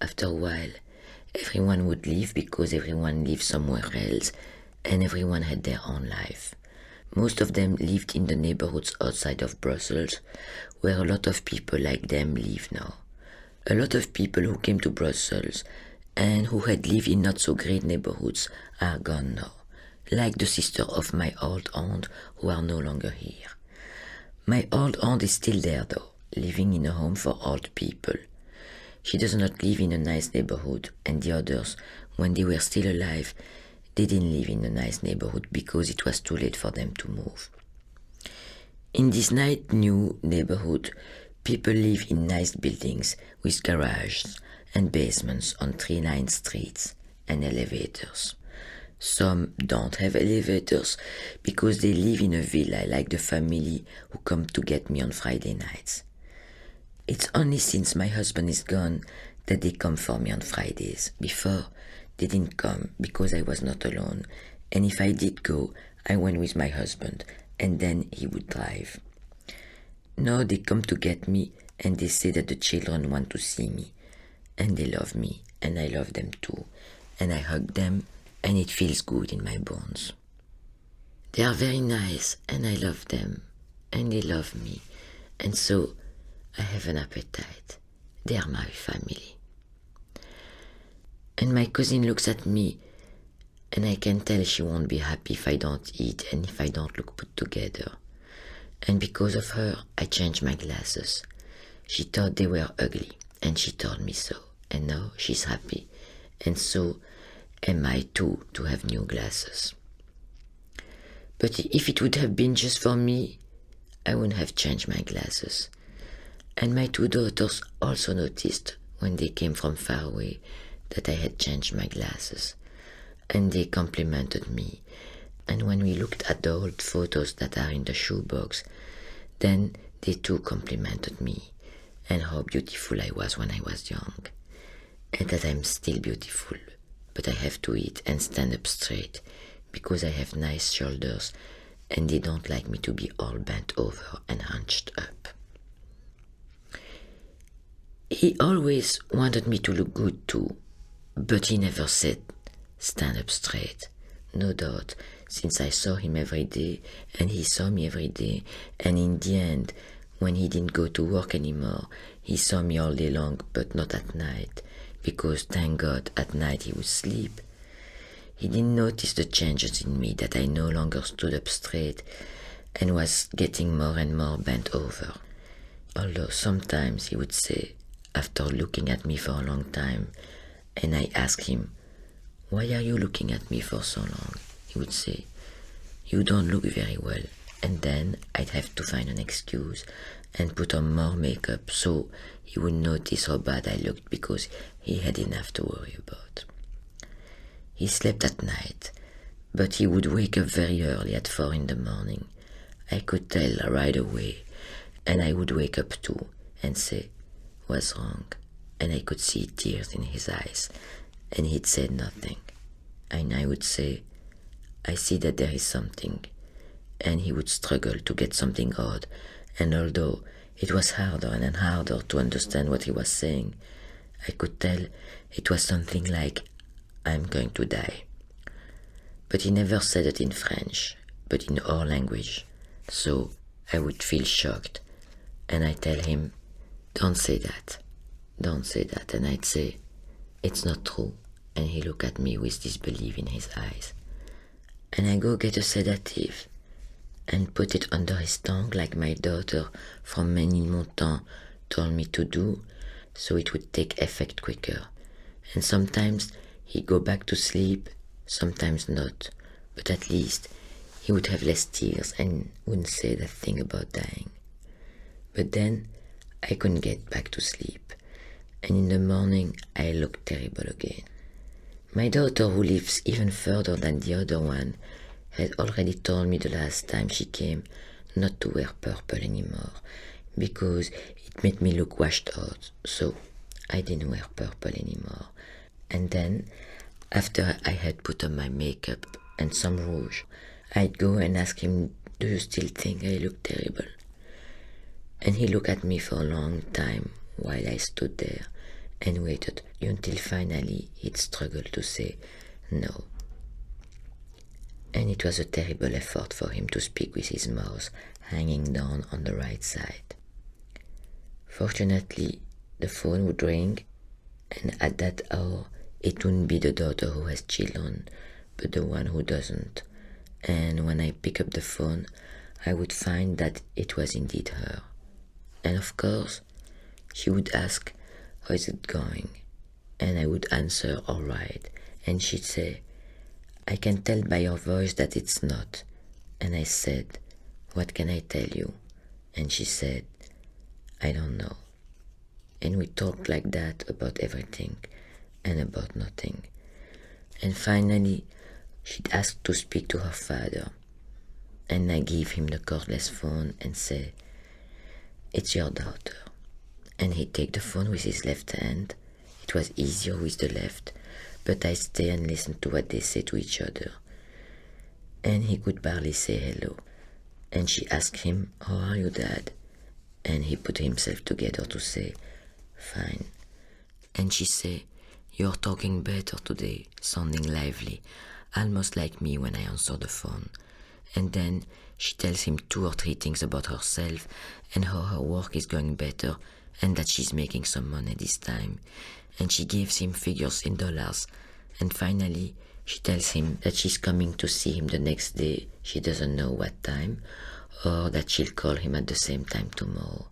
Speaker 1: After a while, everyone would leave because everyone lived somewhere else and everyone had their own life. Most of them lived in the neighborhoods outside of Brussels, where a lot of people like them live now. A lot of people who came to Brussels and who had lived in not so great neighborhoods are gone now, like the sister of my old aunt who are no longer here. My old aunt is still there though, living in a home for old people. She does not live in a nice neighborhood, and the others, when they were still alive, they didn't live in a nice neighborhood because it was too late for them to move. In this nice new neighborhood, people live in nice buildings with garages and basements on 3 streets and elevators. Some don't have elevators because they live in a villa like the family who come to get me on Friday nights. It's only since my husband is gone that they come for me on Fridays. Before, they didn't come because I was not alone, and if I did go, I went with my husband, and then he would drive. Now they come to get me, and they say that the children want to see me, and they love me, and I love them too, and I hug them, and it feels good in my bones. They are very nice, and I love them, and they love me, and so I have an appetite. They are my family. And my cousin looks at me, and I can tell she won't be happy if I don't eat and if I don't look put together. And because of her, I changed my glasses. She thought they were ugly, and she told me so. And now she's happy, and so am I too, to have new glasses. But if it would have been just for me, I wouldn't have changed my glasses. And my 2 daughters also noticed when they came from far away that I had changed my glasses, and they complimented me. And when we looked at the old photos that are in the shoebox, then they too complimented me, and how beautiful I was when I was young, and that I'm still beautiful, but I have to eat and stand up straight, because I have nice shoulders, and they don't like me to be all bent over and hunched up. He always wanted me to look good too, but he never said stand up straight. No doubt, since I saw him every day, and he saw me every day, and in the end, when he didn't go to work anymore, he saw me all day long, but not at night, because thank God, at night he would sleep. He didn't notice the changes in me, that I no longer stood up straight and was getting more and more bent over. Although sometimes he would say, after looking at me for a long time, and I asked him, "Why are you looking at me for so long?" He would say, "You don't look very well." And then I'd have to find an excuse and put on more makeup so he would notice how bad I looked because he had enough to worry about. He slept at night, but he would wake up very early at 4 in the morning. I could tell right away, and I would wake up too and say, "What's wrong?" And I could see tears in his eyes, and he'd say nothing. And I would say, "I see that there is something." And he would struggle to get something out, and although it was harder and harder to understand what he was saying, I could tell it was something like, "I'm going to die." But he never said it in French, but in our language, so I would feel shocked, and I'd tell him, don't say that," and I'd say, "It's not true," and he looked at me with disbelief in his eyes. And I go get a sedative, and put it under his tongue like my daughter from Ménilmontant told me to do, so it would take effect quicker. And sometimes he'd go back to sleep, sometimes not, but at least he would have less tears and wouldn't say that thing about dying. But then I couldn't get back to sleep, and in the morning I looked terrible again. My daughter, who lives even further than the other one, had already told me the last time she came not to wear purple anymore, because it made me look washed out, so I didn't wear purple anymore. And then, after I had put on my makeup and some rouge, I'd go and ask him, "Do you still think I look terrible?" And he looked at me for a long time while I stood there and waited until finally he'd struggle to say no. And it was a terrible effort for him to speak with his mouth hanging down on the right side. Fortunately, the phone would ring, and at that hour it wouldn't be the daughter who has children, but the one who doesn't. And when I pick up the phone, I would find that it was indeed her. And of course, she would ask, "How is it going?" And I would answer, "All right." And she'd say, "I can tell by your voice that it's not." And I said, "What can I tell you?" And she said, "I don't know." And we talked like that about everything and about nothing. And finally, she'd ask to speak to her father. And I give him the cordless phone and say, "It's your daughter." And he'd take the phone with his left hand. It was easier with the left, but I stay and listen to what they say to each other. And he could barely say hello. And she asked him, "How are you, Dad?" And he put himself together to say, "Fine." And she said, "You're talking better today, sounding lively, almost like me when I answer the phone." And then she tells him 2 or 3 things about herself and how her work is going better and that she's making some money this time. And she gives him figures in dollars. And finally, she tells him that she's coming to see him the next day, she doesn't know what time, or that she'll call him at the same time tomorrow.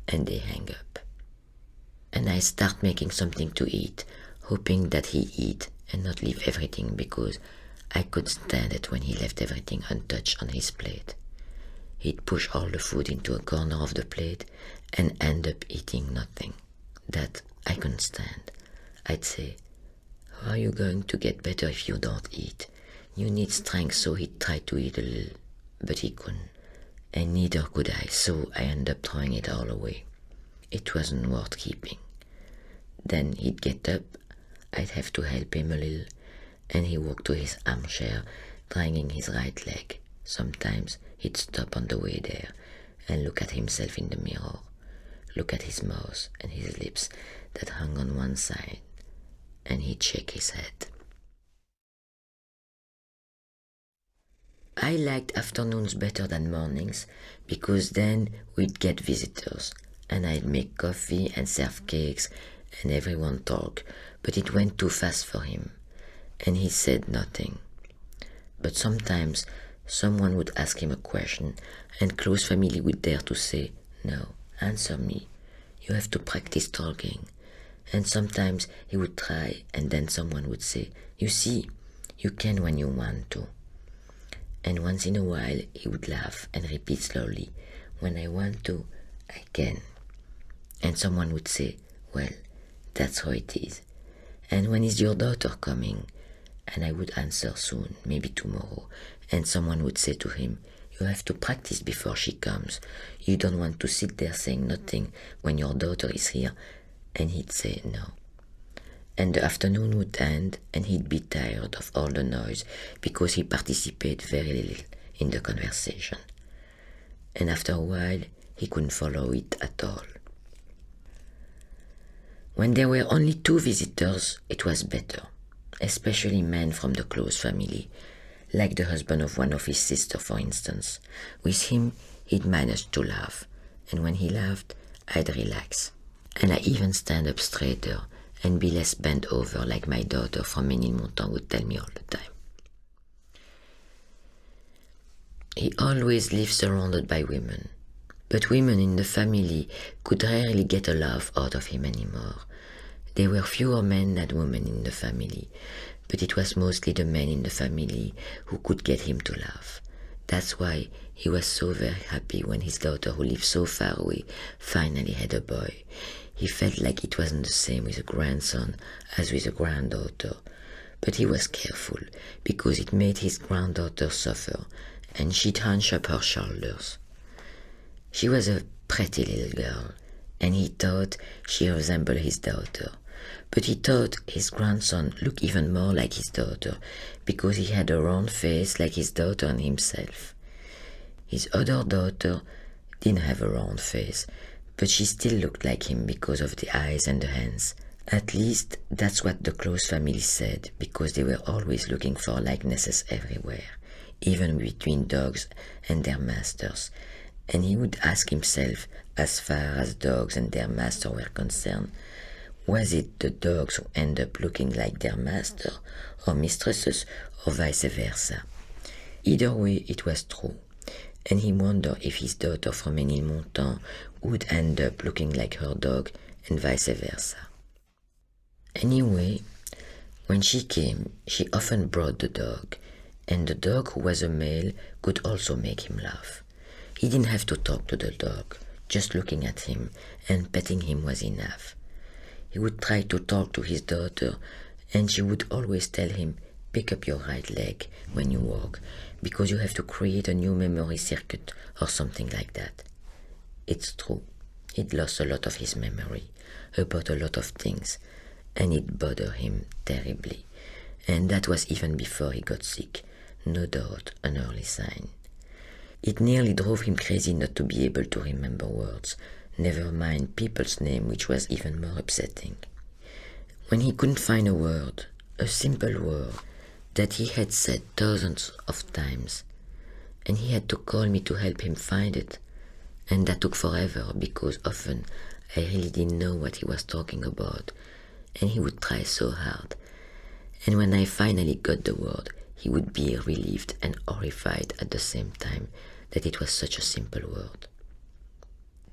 Speaker 1: And they hang up. And I start making something to eat, hoping that he eat and not leave everything, because I couldn't stand it when he left everything untouched on his plate. He'd push all the food into a corner of the plate and end up eating nothing. That I couldn't stand. I'd say, "How are you going to get better if you don't eat? You need strength." So he'd try to eat a little, but he couldn't. And neither could I, so I ended up throwing it all away. It wasn't worth keeping. Then he'd get up, I'd have to help him a little, and he walked to his armchair, dragging his right leg. Sometimes he'd stop on the way there and look at himself in the mirror, look at his mouth and his lips that hung on one side, and he'd shake his head. I liked afternoons better than mornings because then we'd get visitors and I'd make coffee and serve cakes and everyone talk, but it went too fast for him and he said nothing. But sometimes someone would ask him a question and close family would dare to say, "No, answer me. You have to practice talking." And sometimes he would try and then someone would say, "You see, you can when you want to." And once in a while he would laugh and repeat slowly, "When I want to, I can." And someone would say, "Well, that's how it is. And when is your daughter coming?" And I would answer, "Soon, maybe tomorrow." And someone would say to him, "You have to practice before she comes. You don't want to sit there saying nothing when your daughter is here." And he'd say no. And the afternoon would end and he'd be tired of all the noise because he participated very little in the conversation. And after a while, he couldn't follow it at all. When there were only 2 visitors, it was better, especially men from the close family, like the husband of one of his sisters, for instance. With him, he'd manage to laugh, and when he laughed, I'd relax. And I even stand up straighter and be less bent over like my daughter from Ménilmontant would tell me all the time. He always lived surrounded by women, but women in the family could rarely get a laugh out of him anymore. There were fewer men than women in the family, but it was mostly the men in the family who could get him to laugh. That's why he was so very happy when his daughter, who lived so far away, finally had a boy. He felt like it wasn't the same with a grandson as with a granddaughter, but he was careful because it made his granddaughter suffer, and she'd hunch up her shoulders. She was a pretty little girl, and he thought she resembled his daughter, but he thought his grandson looked even more like his daughter because he had a round face like his daughter and himself. His other daughter didn't have a round face, but she still looked like him because of the eyes and the hands. At least that's what the close family said, because they were always looking for likenesses everywhere, even between dogs and their masters. And he would ask himself, as far as dogs and their master were concerned, was it the dogs who end up looking like their master or mistresses, or vice versa? Either way, it was true, and he wondered if his daughter from Ménilmontant would end up looking like her dog and vice versa. Anyway, when she came, she often brought the dog, and the dog, who was a male, could also make him laugh. He didn't have to talk to the dog, just looking at him and petting him was enough. He would try to talk to his daughter, and she would always tell him, "Pick up your right leg when you walk, because you have to create a new memory circuit," or something like that. It's true, he'd lost a lot of his memory about a lot of things, and it bothered him terribly. And that was even before he got sick, no doubt an early sign. It nearly drove him crazy not to be able to remember words, never mind people's names, which was even more upsetting. When he couldn't find a word, a simple word, that he had said thousands of times, and he had to call me to help him find it, and that took forever because often I really didn't know what he was talking about, and he would try so hard. And when I finally got the word, he would be relieved and horrified at the same time that it was such a simple word.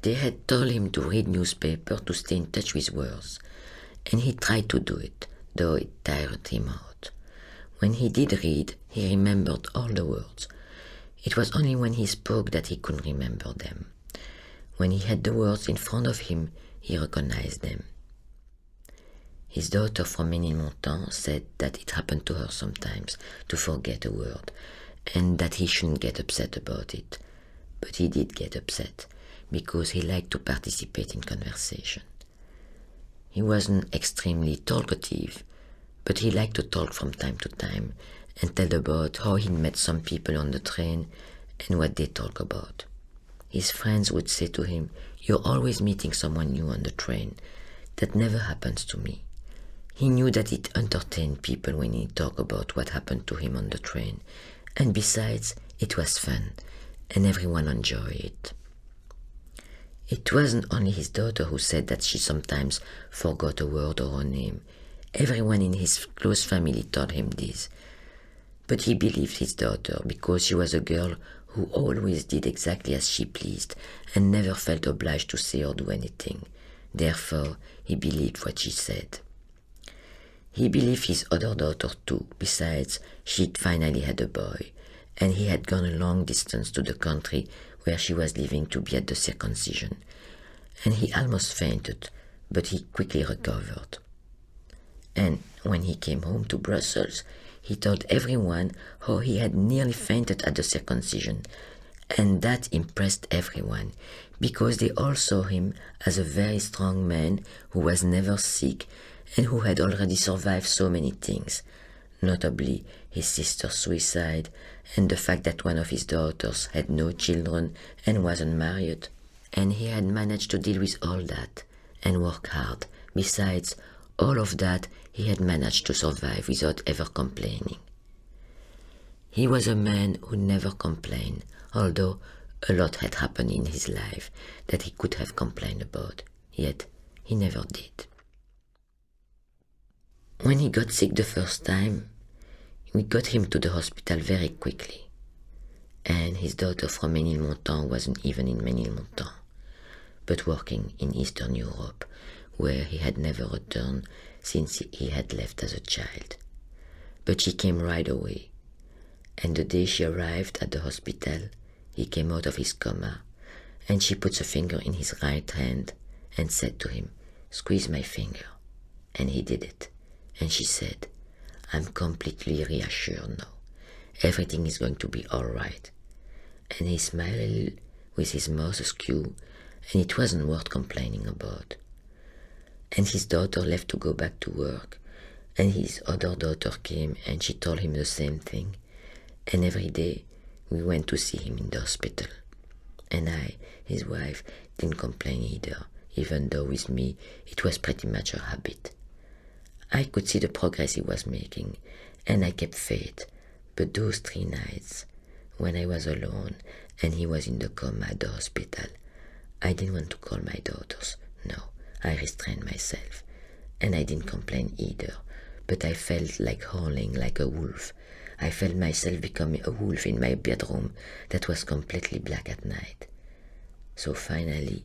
Speaker 1: They had told him to read newspaper to stay in touch with words, and he tried to do it, though it tired him out. When he did read, he remembered all the words. It was only when he spoke that he couldn't remember them. When he had the words in front of him, he recognized them. His daughter from Ménilmontant said that it happened to her sometimes to forget a word, and that he shouldn't get upset about it. But he did get upset, because he liked to participate in conversation. He wasn't extremely talkative, but he liked to talk from time to time and tell about how he'd met some people on the train and what they talk about. His friends would say to him, "You're always meeting someone new on the train. That never happens to me." He knew that it entertained people when he talked about what happened to him on the train, and besides, It was fun, and everyone enjoyed it. It wasn't only his daughter who said that she sometimes forgot a word or a name. Everyone in his close family told him this. But he believed his daughter because she was a girl who always did exactly as she pleased and never felt obliged to say or do anything. Therefore, he believed what she said. He believed his other daughter too. Besides, she'd finally had a boy, and he had gone a long distance to the country where she was living to be at the circumcision. And he almost fainted, but he quickly recovered. And when he came home to Brussels, he told everyone how he had nearly fainted at the circumcision, and that impressed everyone, because they all saw him as a very strong man who was never sick and who had already survived so many things, notably his sister's suicide and the fact that one of his daughters had no children and wasn't married. And he had managed to deal with all that and work hard. Besides all of that, he had managed to survive without ever complaining. He was a man who never complained, although a lot had happened in his life that he could have complained about, yet he never did. When he got sick the first time, we got him to the hospital very quickly, and his daughter from Ménilmontant wasn't even in Ménilmontant, but working in Eastern Europe, where he had never returned since he had left as a child. But she came right away, and the day she arrived at the hospital, he came out of his coma, and she put a finger in his right hand and said to him, "Squeeze my finger." And he did it, and she said, "I'm completely reassured now. Everything is going to be all right." And he smiled a little with his mouth askew, and it wasn't worth complaining about. And his daughter left to go back to work, and his other daughter came and she told him the same thing. And every day we went to see him in the hospital. And I, his wife, didn't complain either, even though with me it was pretty much a habit. I could see the progress he was making, and I kept faith. But those 3 nights, when I was alone and he was in the coma at the hospital, I didn't want to call my daughters. No, I restrained myself. And I didn't complain either, but I felt like howling like a wolf. I felt myself becoming a wolf in my bedroom that was completely black at night. So finally,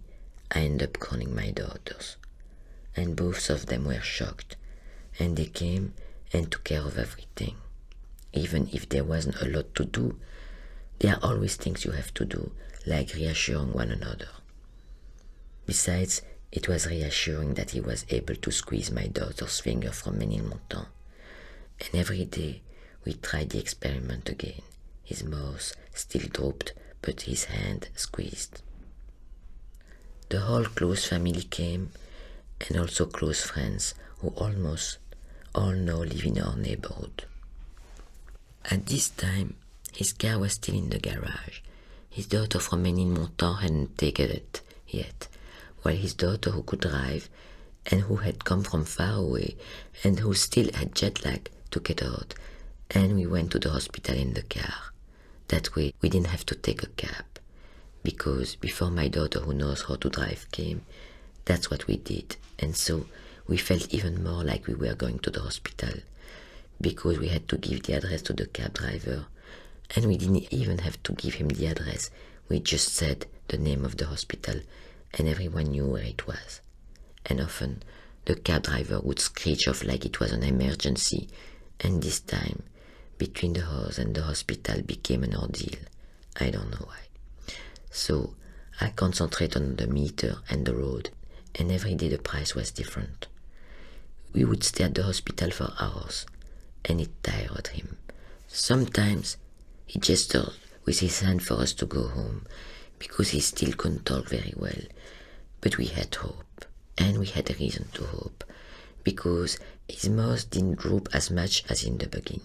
Speaker 1: I ended up calling my daughters, and both of them were shocked, and they came and took care of everything. Even if there wasn't a lot to do, there are always things you have to do, like reassuring one another. Besides, it was reassuring that he was able to squeeze my daughter's finger from Ménilmontant. And every day we tried the experiment again. His mouth still drooped, but his hand squeezed. The whole close family came, and also close friends who almost all now live in our neighborhood. At this time, his car was still in the garage. His daughter from Ménilmontant hadn't taken it yet, while his daughter who could drive and who had come from far away and who still had jet lag took it out, and we went to the hospital in the car. That way we didn't have to take a cab, because before my daughter who knows how to drive came, that's what we did, and so we felt even more like we were going to the hospital, because we had to give the address to the cab driver, and we didn't even have to give him the address. We just said the name of the hospital, and everyone knew where it was. And often the cab driver would screech off like it was an emergency, and this time, between the house and the hospital became an ordeal. I don't know why. So I concentrated on the meter and the road, and every day the price was different. We would stay at the hospital for hours, and it tired him. Sometimes he gestured with his hand for us to go home, because he still couldn't talk very well. But we had hope, and we had a reason to hope, because his mouth didn't droop as much as in the beginning.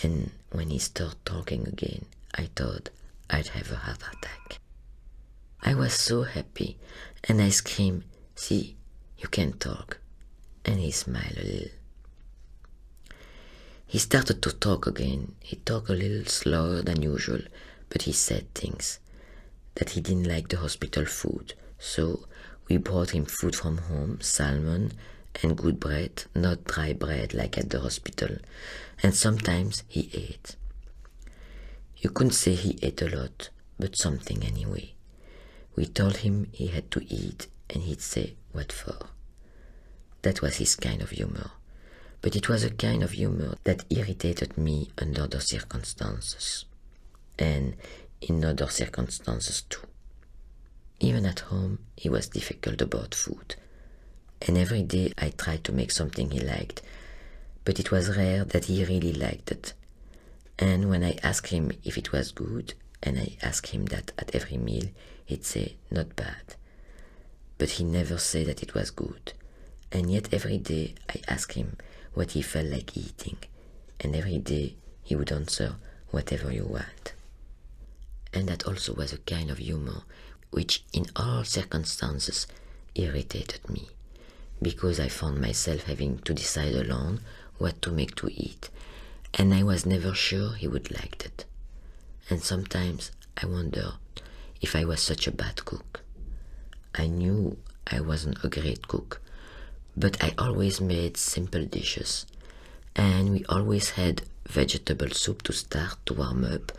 Speaker 1: And when he started talking again, I thought I'd have a heart attack. I was so happy, and I screamed, "See, you can talk." And he smiled a little. He started to talk again. He talked a little slower than usual, but he said things. That he didn't like the hospital food, so we brought him food from home, salmon and good bread, not dry bread like at the hospital, and sometimes he ate. You couldn't say he ate a lot, but something anyway. We told him he had to eat, and he'd say, "What for?" That was his kind of humor. But it was a kind of humor that irritated me under the circumstances, and in other circumstances too. Even at home, he was difficult about food, and every day I tried to make something he liked, but it was rare that he really liked it. And when I asked him if it was good, and I asked him that at every meal, he'd say, "Not bad." But he never said that it was good, and yet every day I asked him what he felt like eating, and every day he would answer, "Whatever you want." And that also was a kind of humor which in all circumstances irritated me, because I found myself having to decide alone what to make to eat, and I was never sure he would like it. And sometimes I wondered if I was such a bad cook. I knew I wasn't a great cook, but I always made simple dishes, and we always had vegetable soup to start to warm up,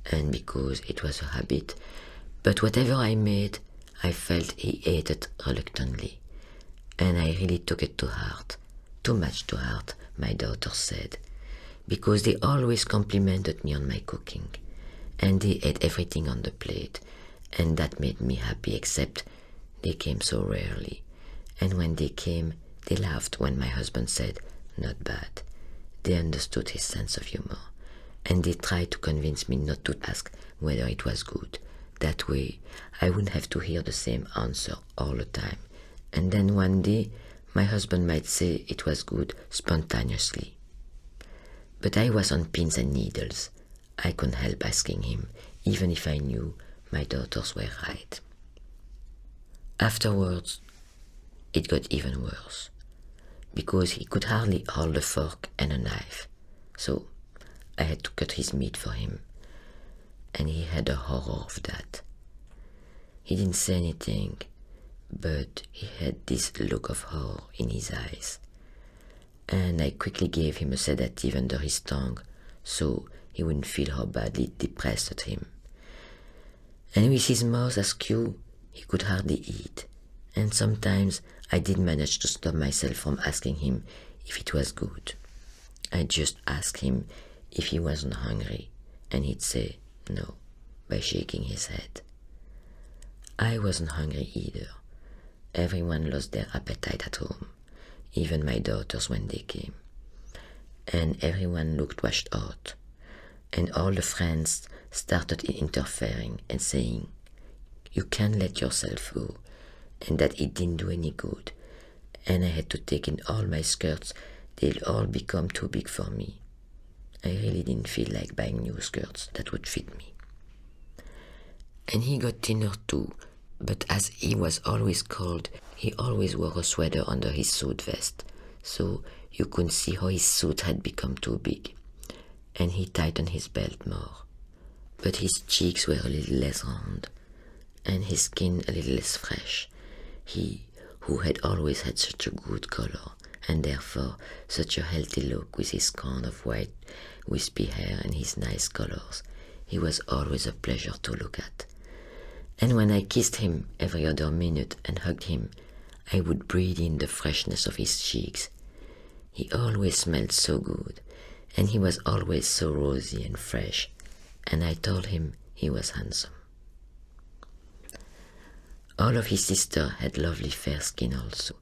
Speaker 1: and because it was a habit. But whatever I made, I felt he ate it reluctantly, and I really took it to heart, too much to heart, my daughter said, because they always complimented me on my cooking, and they ate everything on the plate, and that made me happy, except they came so rarely, and when they came, they laughed when my husband said, "Not bad." They understood his sense of humor, and they tried to convince me not to ask whether it was good. That way, I wouldn't have to hear the same answer all the time. And then one day, my husband might say it was good spontaneously. But I was on pins and needles. I couldn't help asking him, even if I knew my daughters were right. Afterwards, it got even worse, because he could hardly hold a fork and a knife. So I had to cut his meat for him, and he had a horror of that. He didn't say anything, but he had this look of horror in his eyes, and I quickly gave him a sedative under his tongue so he wouldn't feel how badly it depressed him. And with his mouth askew, he could hardly eat, and sometimes I did manage to stop myself from asking him if it was good. I just asked him if he wasn't hungry, and he'd say no by shaking his head. I wasn't hungry either. Everyone lost their appetite at home, even my daughters when they came, and everyone looked washed out, and all the friends started interfering and saying, "You can't let yourself go," and that it didn't do any good, and I had to take in all my skirts. They'd all become too big for me. I really didn't feel like buying new skirts that would fit me. And he got thinner too, but as he was always cold, he always wore a sweater under his suit vest, so you couldn't see how his suit had become too big, and he tightened his belt more. But his cheeks were a little less round, and his skin a little less fresh. He, who had always had such a good color, and therefore such a healthy look with his crown of white wispy hair and his nice colors, he was always a pleasure to look at. And when I kissed him every other minute and hugged him, I would breathe in the freshness of his cheeks. He always smelled so good, and he was always so rosy and fresh, and I told him he was handsome. All of his sisters had lovely fair skin also,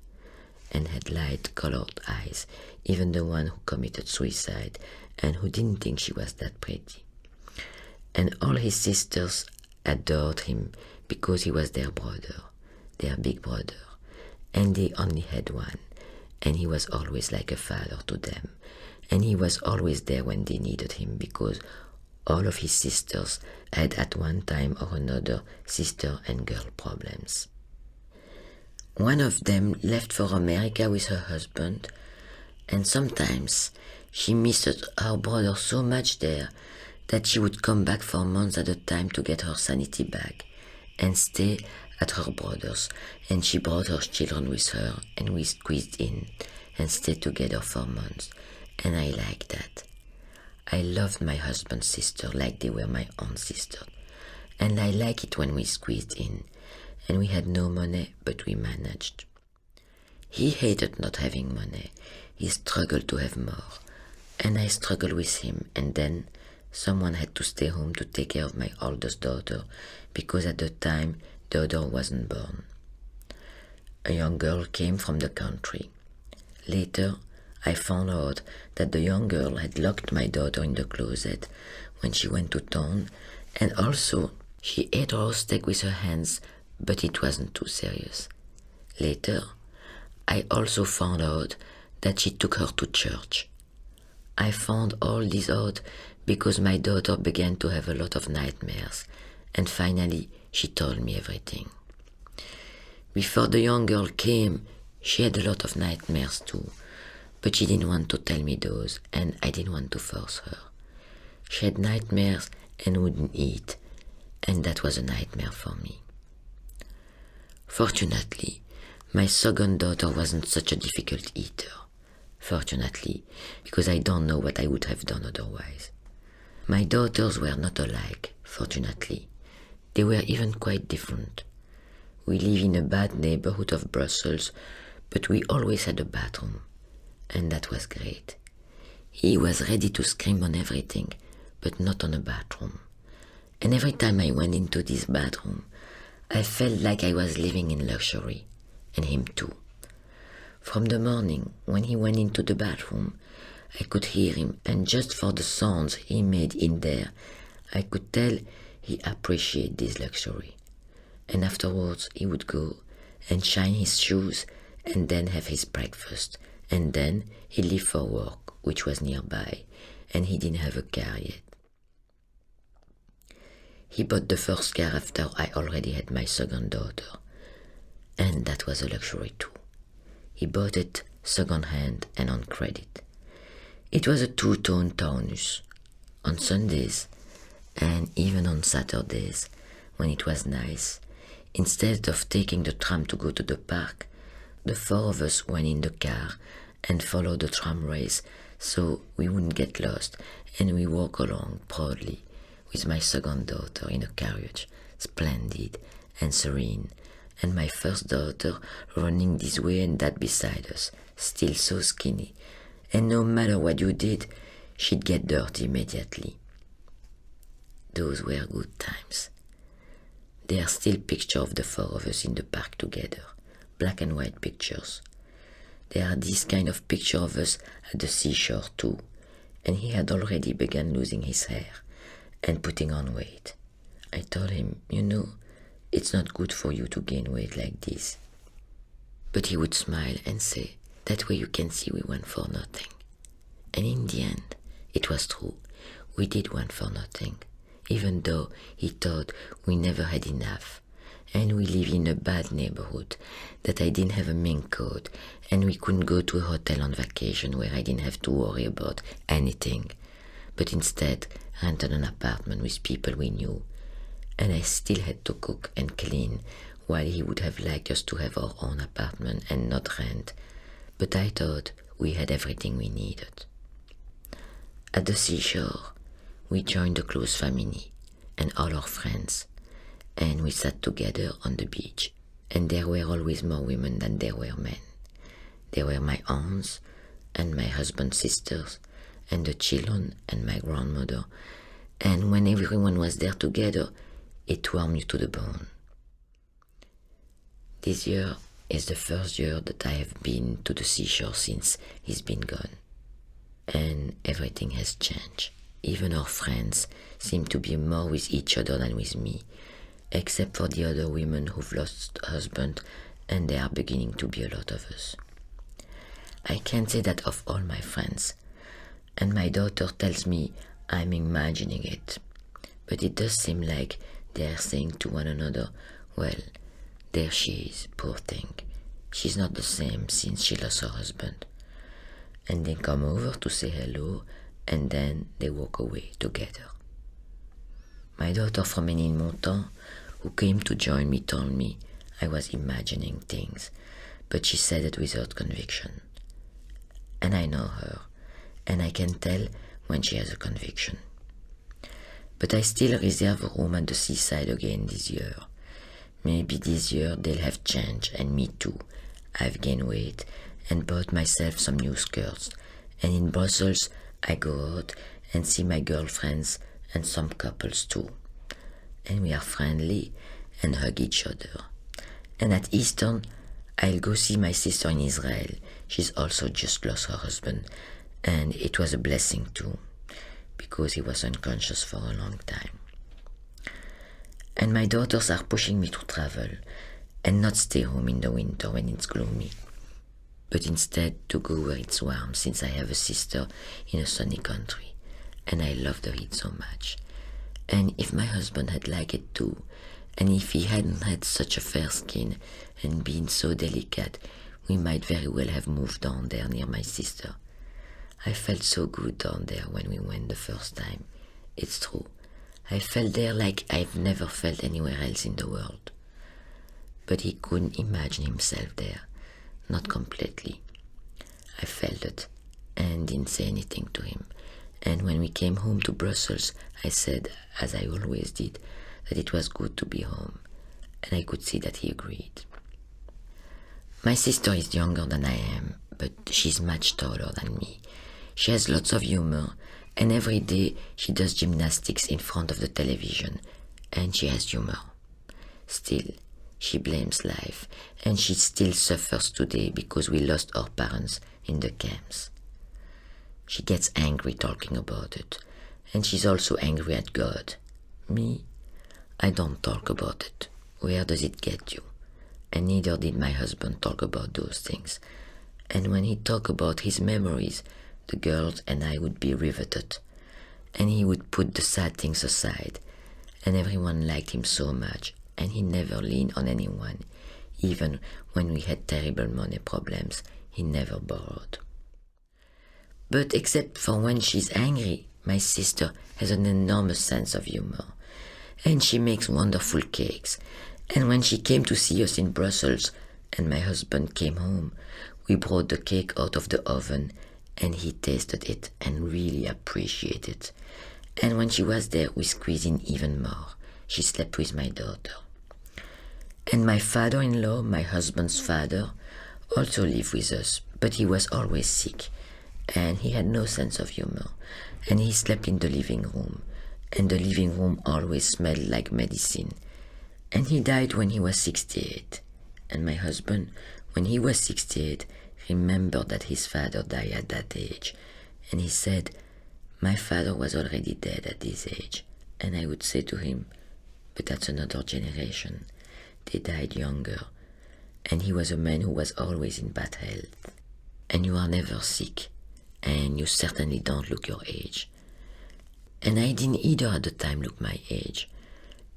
Speaker 1: and had light-colored eyes, even the one who committed suicide and who didn't think she was that pretty. And all his sisters adored him because he was their brother, their big brother, and they only had one, and he was always like a father to them, and he was always there when they needed him, because all of his sisters had at one time or another sister and girl problems. One of them left for America with her husband, and sometimes She missed her brother so much there that she would come back for months at a time to get her sanity back and stay at her brother's, and she brought her children with her, and we squeezed in and stayed together for months, and I liked that. I loved my husband's sister like they were my own sister, and I like it when we squeezed in, and we had no money, but we managed. He hated not having money. He struggled to have more, and I struggled with him, and then someone had to stay home to take care of my oldest daughter, because at the time the other wasn't born. A young girl came from the country. Later, I found out that the young girl had locked my daughter in the closet when she went to town, and also she ate raw steak with her hands, but it wasn't too serious. Later, I also found out that she took her to church. I found all this out because my daughter began to have a lot of nightmares, and finally she told me everything. Before the young girl came, she had a lot of nightmares too, but she didn't want to tell me those, and I didn't want to force her. She had nightmares and wouldn't eat, and that was a nightmare for me. Fortunately, my second daughter wasn't such a difficult eater. Fortunately, because I don't know what I would have done otherwise. My daughters were not alike, fortunately. They were even quite different. We live in a bad neighborhood of Brussels, but we always had a bathroom, and that was great. He was ready to scream on everything, but not on a bathroom. And every time I went into this bathroom, I felt like I was living in luxury, and him too. From the morning, when he went into the bathroom, I could hear him, and just for the sounds he made in there, I could tell he appreciated this luxury. And afterwards he would go and shine his shoes and then have his breakfast, and then he'd leave for work, which was nearby, and he didn't have a car yet. He bought the first car after I already had my second daughter, and that was a luxury too. He bought it second-hand and on credit. It was a two-tone Taunus. On Sundays, and even on Saturdays, when it was nice, instead of taking the tram to go to the park, the four of us went in the car and followed the tram race so we wouldn't get lost, and we walked along proudly with my second daughter in a carriage, splendid and serene, and my first daughter running this way and that beside us, still so skinny, and no matter what you did, she'd get dirty immediately. Those were good times. There are still pictures of the four of us in the park together, black and white pictures. There are this kind of picture of us at the seashore too, and he had already begun losing his hair and putting on weight. I told him, it's not good for you to gain weight like this. But he would smile and say, that way you can see we went for nothing. And in the end, it was true. We did want for nothing, even though he thought we never had enough. And we live in a bad neighborhood, that I didn't have a mink coat, and we couldn't go to a hotel on vacation where I didn't have to worry about anything, but instead rented an apartment with people we knew, and I still had to cook and clean, while he would have liked us to have our own apartment and not rent, but I thought we had everything we needed. At the seashore, we joined a close family and all our friends, and we sat together on the beach, and there were always more women than there were men. There were my aunts and my husband's sisters and the children and my grandmother, and when everyone was there together, it warmed me to the bone. This year is the first year that I have been to the seashore since he's been gone, and everything has changed. Even our friends seem to be more with each other than with me, except for the other women who've lost husband, and there are beginning to be a lot of us. I can't say that of all my friends, and my daughter tells me I'm imagining it, but it does seem like they are saying to one another, well, there she is, poor thing. She's not the same since she lost her husband. and they come over to say hello, and then they walk away together. My daughter from Ménilmontant, who came to join me, told me I was imagining things, but she said it without conviction. And I know her, and I can tell when she has a conviction. But I still reserve a room at the seaside again this year. Maybe this year they'll have changed, and me too. I've gained weight and bought myself some new skirts, and in Brussels I go out and see my girlfriends and some couples too. And we are friendly and hug each other. And at Easter I'll go see my sister in Israel. She's also just lost her husband, and it was a blessing too, because he was unconscious for a long time. And my daughters are pushing me to travel and not stay home in the winter when it's gloomy, but instead to go where it's warm, since I have a sister in a sunny country, and I love the heat so much. And if my husband had liked it too, and if he hadn't had such a fair skin and been so delicate, we might very well have moved down there near my sister. I felt so good down there when we went the first time. It's true. I felt there like I've never felt anywhere else in the world. But he couldn't imagine himself there. Not completely. I felt it and didn't say anything to him. And when we came home to Brussels, I said, as I always did, that it was good to be home. And I could see that he agreed. My sister is younger than I am, but she's much taller than me. She has lots of humor, and every day she does gymnastics in front of the television, and she has humor. Still, she blames life, and she still suffers today because we lost our parents in the camps. She gets angry talking about it, and she's also angry at God. Me, I don't talk about it. Where does it get you? And neither did my husband talk about those things. And when he talked about his memories, the girls and I would be riveted. And he would put the sad things aside. And everyone liked him so much, and he never leaned on anyone. Even when we had terrible money problems, he never borrowed. But except for when she's angry, my sister has an enormous sense of humor. And she makes wonderful cakes. And when she came to see us in Brussels, and my husband came home, we brought the cake out of the oven, and he tasted it and really appreciated it. And when she was there, we squeezed in even more. She slept with my daughter. And my father-in-law, my husband's father, also lived with us, but he was always sick, and he had no sense of humor, and he slept in the living room, and the living room always smelled like medicine. And he died when he was 68. And my husband, when he was 68, remembered that his father died at that age. And he said, my father was already dead at this age. And I would say to him, but that's another generation. They died younger. And he was a man who was always in bad health. And you are never sick. And you certainly don't look your age. And I didn't either at the time look my age.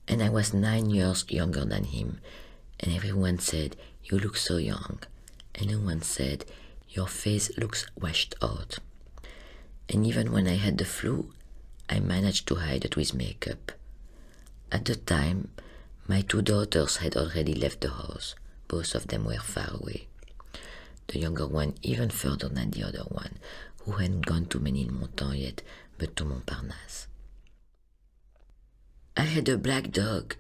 Speaker 1: And I was 9 years younger than him, and everyone said, you look so young. And no one said, your face looks washed out. And even when I had the flu, I managed to hide it with makeup. At the time, my 2 daughters had already left the house. Both of them were far away. The younger one even further than the other one, who hadn't gone to Ménilmontant yet, but to Montparnasse. I had a black dog,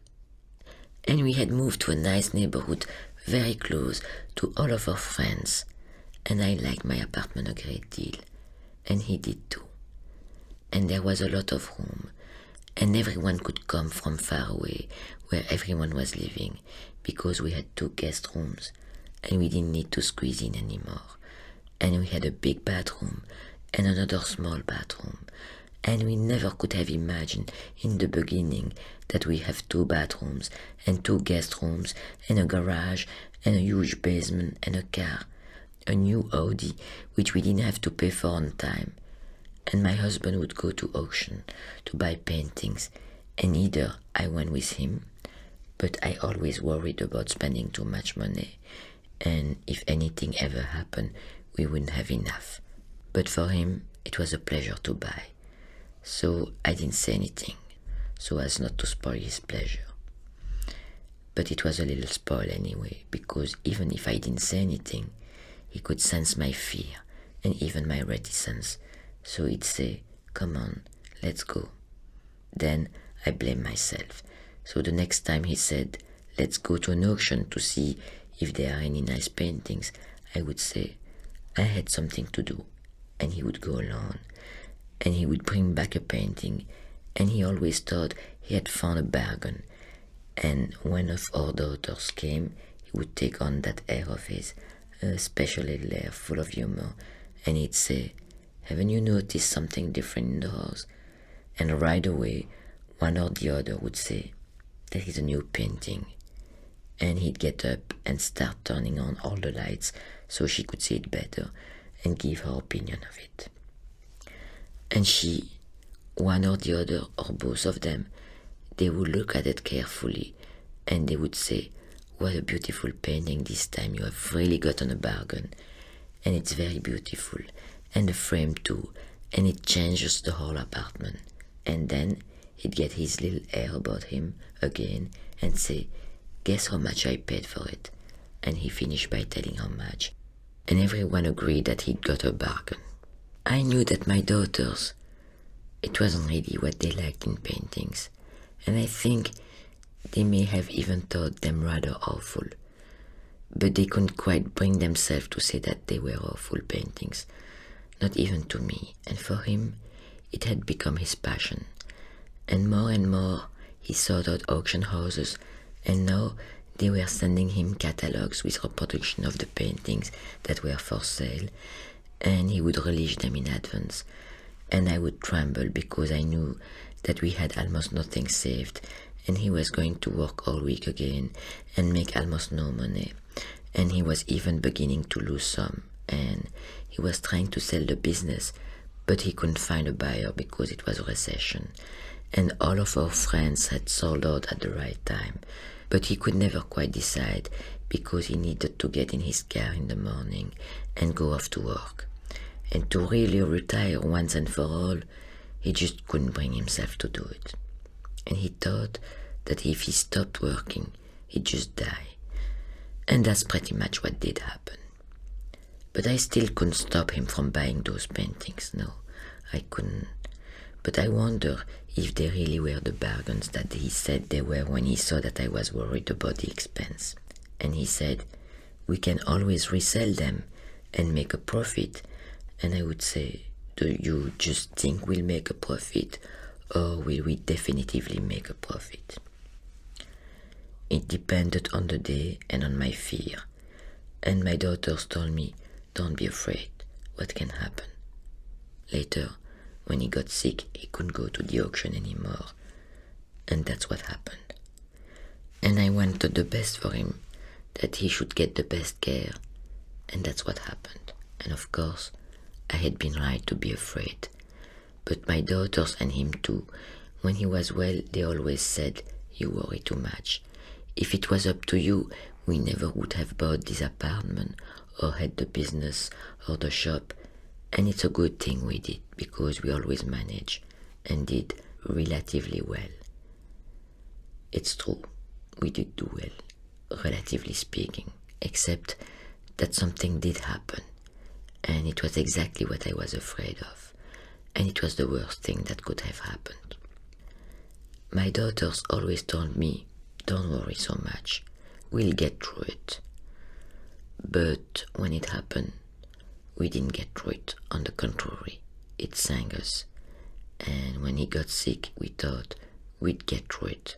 Speaker 1: and we had moved to a nice neighborhood very close to all of our friends, and I liked my apartment a great deal, and he did too. And there was a lot of room, and everyone could come from far away where everyone was living, because we had 2 guest rooms, and we didn't need to squeeze in anymore. And we had a big bathroom and another small bathroom. And we never could have imagined in the beginning that we have 2 bathrooms and 2 guest rooms and a garage and a huge basement and a car, a new Audi, which we didn't have to pay for on time. And my husband would go to auction to buy paintings, and either I went with him, but I always worried about spending too much money, and if anything ever happened, we wouldn't have enough. But for him, it was a pleasure to buy. So I didn't say anything, so as not to spoil his pleasure. But it was a little spoil anyway, because even if I didn't say anything, he could sense my fear and even my reticence. So he'd say, "Come on, let's go." Then I blamed myself. So the next time he said, "Let's go to an auction to see if there are any nice paintings," I would say, "I had something to do." And he would go alone. And he would bring back a painting. And he always thought he had found a bargain. And when of our daughters came, he would take on that air of his, a special little air full of humor. And he'd say, "Haven't you noticed something different in the house?" And right away, one or the other would say, "That is a new painting." And he'd get up and start turning on all the lights so she could see it better and give her opinion of it. And she, one or the other or both of them, they would look at it carefully and they would say, "What a beautiful painting this time, you have really gotten a bargain. And it's very beautiful, and the frame too, and it changes the whole apartment." And then he'd get his little air about him again and say, "Guess how much I paid for it?" And he finished by telling how much. And everyone agreed that he'd got a bargain. I knew that my daughters, it wasn't really what they liked in paintings, and I think they may have even thought them rather awful. But they couldn't quite bring themselves to say that they were awful paintings, not even to me, and for him it had become his passion. And more he sought out auction houses, and now they were sending him catalogs with reproduction of the paintings that were for sale, and he would release them in advance. And I would tremble because I knew that we had almost nothing saved, and he was going to work all week again and make almost no money. And he was even beginning to lose some, and he was trying to sell the business, but he couldn't find a buyer because it was a recession. And all of our friends had sold out at the right time, but he could never quite decide because he needed to get in his car in the morning and go off to work. And to really retire once and for all, he just couldn't bring himself to do it. And he thought that if he stopped working, he'd just die. And that's pretty much what did happen. But I still couldn't stop him from buying those paintings, no, I couldn't. But I wonder if they really were the bargains that he said they were when he saw that I was worried about the expense. And he said, "We can always resell them and make a profit." And I would say, "Do you just think we'll make a profit, or will we definitively make a profit?" It depended on the day and on my fear. And my daughters told me, "Don't be afraid, what can happen?" Later, when he got sick, he couldn't go to the auction anymore. And that's what happened. And I wanted the best for him, that he should get the best care. And that's what happened. And of course, I had been right to be afraid. But my daughters and him too, when he was well, they always said, "You worry too much. If it was up to you, we never would have bought this apartment or had the business or the shop." And it's a good thing we did, because we always managed and did relatively well. It's true, we did do well, relatively speaking, except that something did happen, and it was exactly what I was afraid of, and it was the worst thing that could have happened. My daughters always told me, "Don't worry so much, we'll get through it." But when it happened, we didn't get through it. On the contrary, it sang us. And when he got sick, we thought we'd get through it.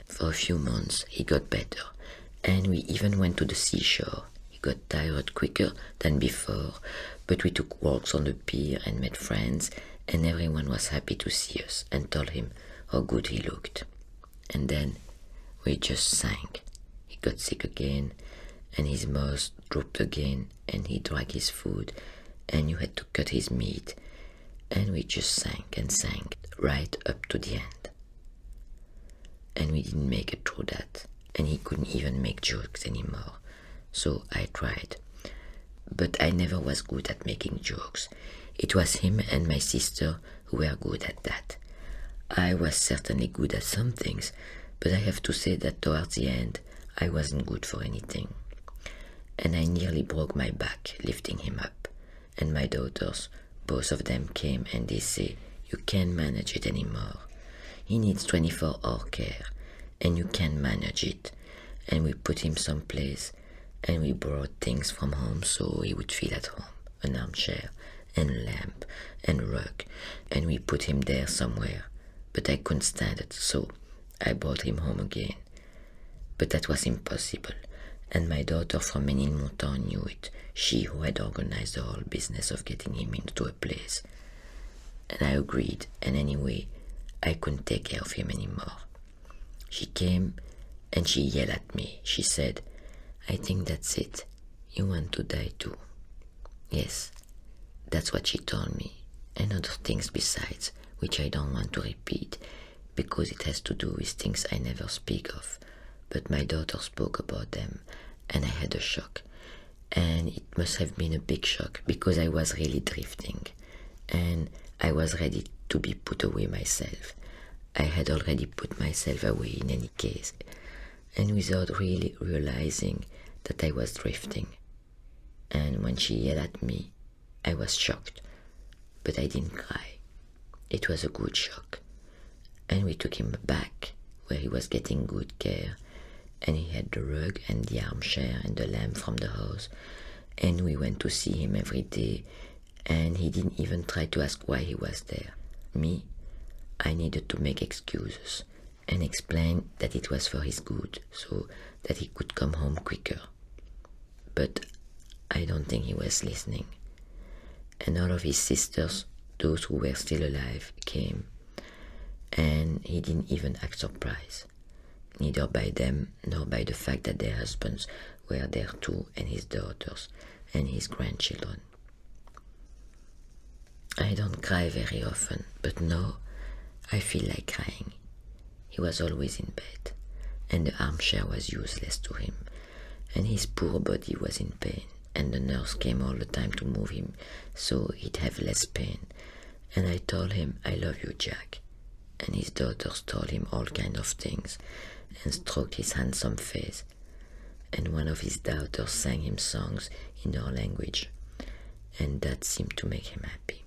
Speaker 1: For a few months, he got better, and we even went to the seashore. He got tired quicker than before, but we took walks on the pier and met friends, and everyone was happy to see us and told him how good he looked. And then we just sank. He got sick again, and his mouth drooped again, and he drank his food, and you had to cut his meat, and we just sank and sank right up to the end. And we didn't make it through that, and he couldn't even make jokes anymore, so I tried. but I never was good at making jokes. It was him and my sister who were good at that. I was certainly good at some things, but I have to say that towards the end, I wasn't good for anything. And I nearly broke my back lifting him up. And my daughters, both of them came and they say, "You can't manage it anymore. He needs 24-hour care, and you can't manage it." And we put him someplace, and we brought things from home so he would feel at home. An armchair, and a lamp, and a rug, and we put him there somewhere. But I couldn't stand it, so I brought him home again. But that was impossible, and my daughter from Ménilmontant knew it, she who had organized the whole business of getting him into a place. And I agreed, and anyway, I couldn't take care of him anymore. She came, and she yelled at me. She said, "I think that's it. You want to die too." Yes, that's what she told me, and other things besides, which I don't want to repeat, because it has to do with things I never speak of. But my daughter spoke about them, and I had a shock. And it must have been a big shock, because I was really drifting, and I was ready to be put away myself. I had already put myself away in any case, and without really realizing that I was drifting. And when she yelled at me, I was shocked, but I didn't cry. It was a good shock. And we took him back, where he was getting good care, and he had the rug and the armchair and the lamp from the house, and we went to see him every day, and he didn't even try to ask why he was there. Me, I needed to make excuses and explain that it was for his good, so that he could come home quicker. But I don't think he was listening. And all of his sisters, those who were still alive, came, and he didn't even act surprised, neither by them nor by the fact that their husbands were there too, and his daughters and his grandchildren. I don't cry very often, but now I feel like crying. He was always in bed, and the armchair was useless to him, and his poor body was in pain, and the nurse came all the time to move him so he'd have less pain. And I told him, "I love you, Jack." And his daughters told him all kinds of things and stroked his handsome face. And one of his daughters sang him songs in her language, and that seemed to make him happy.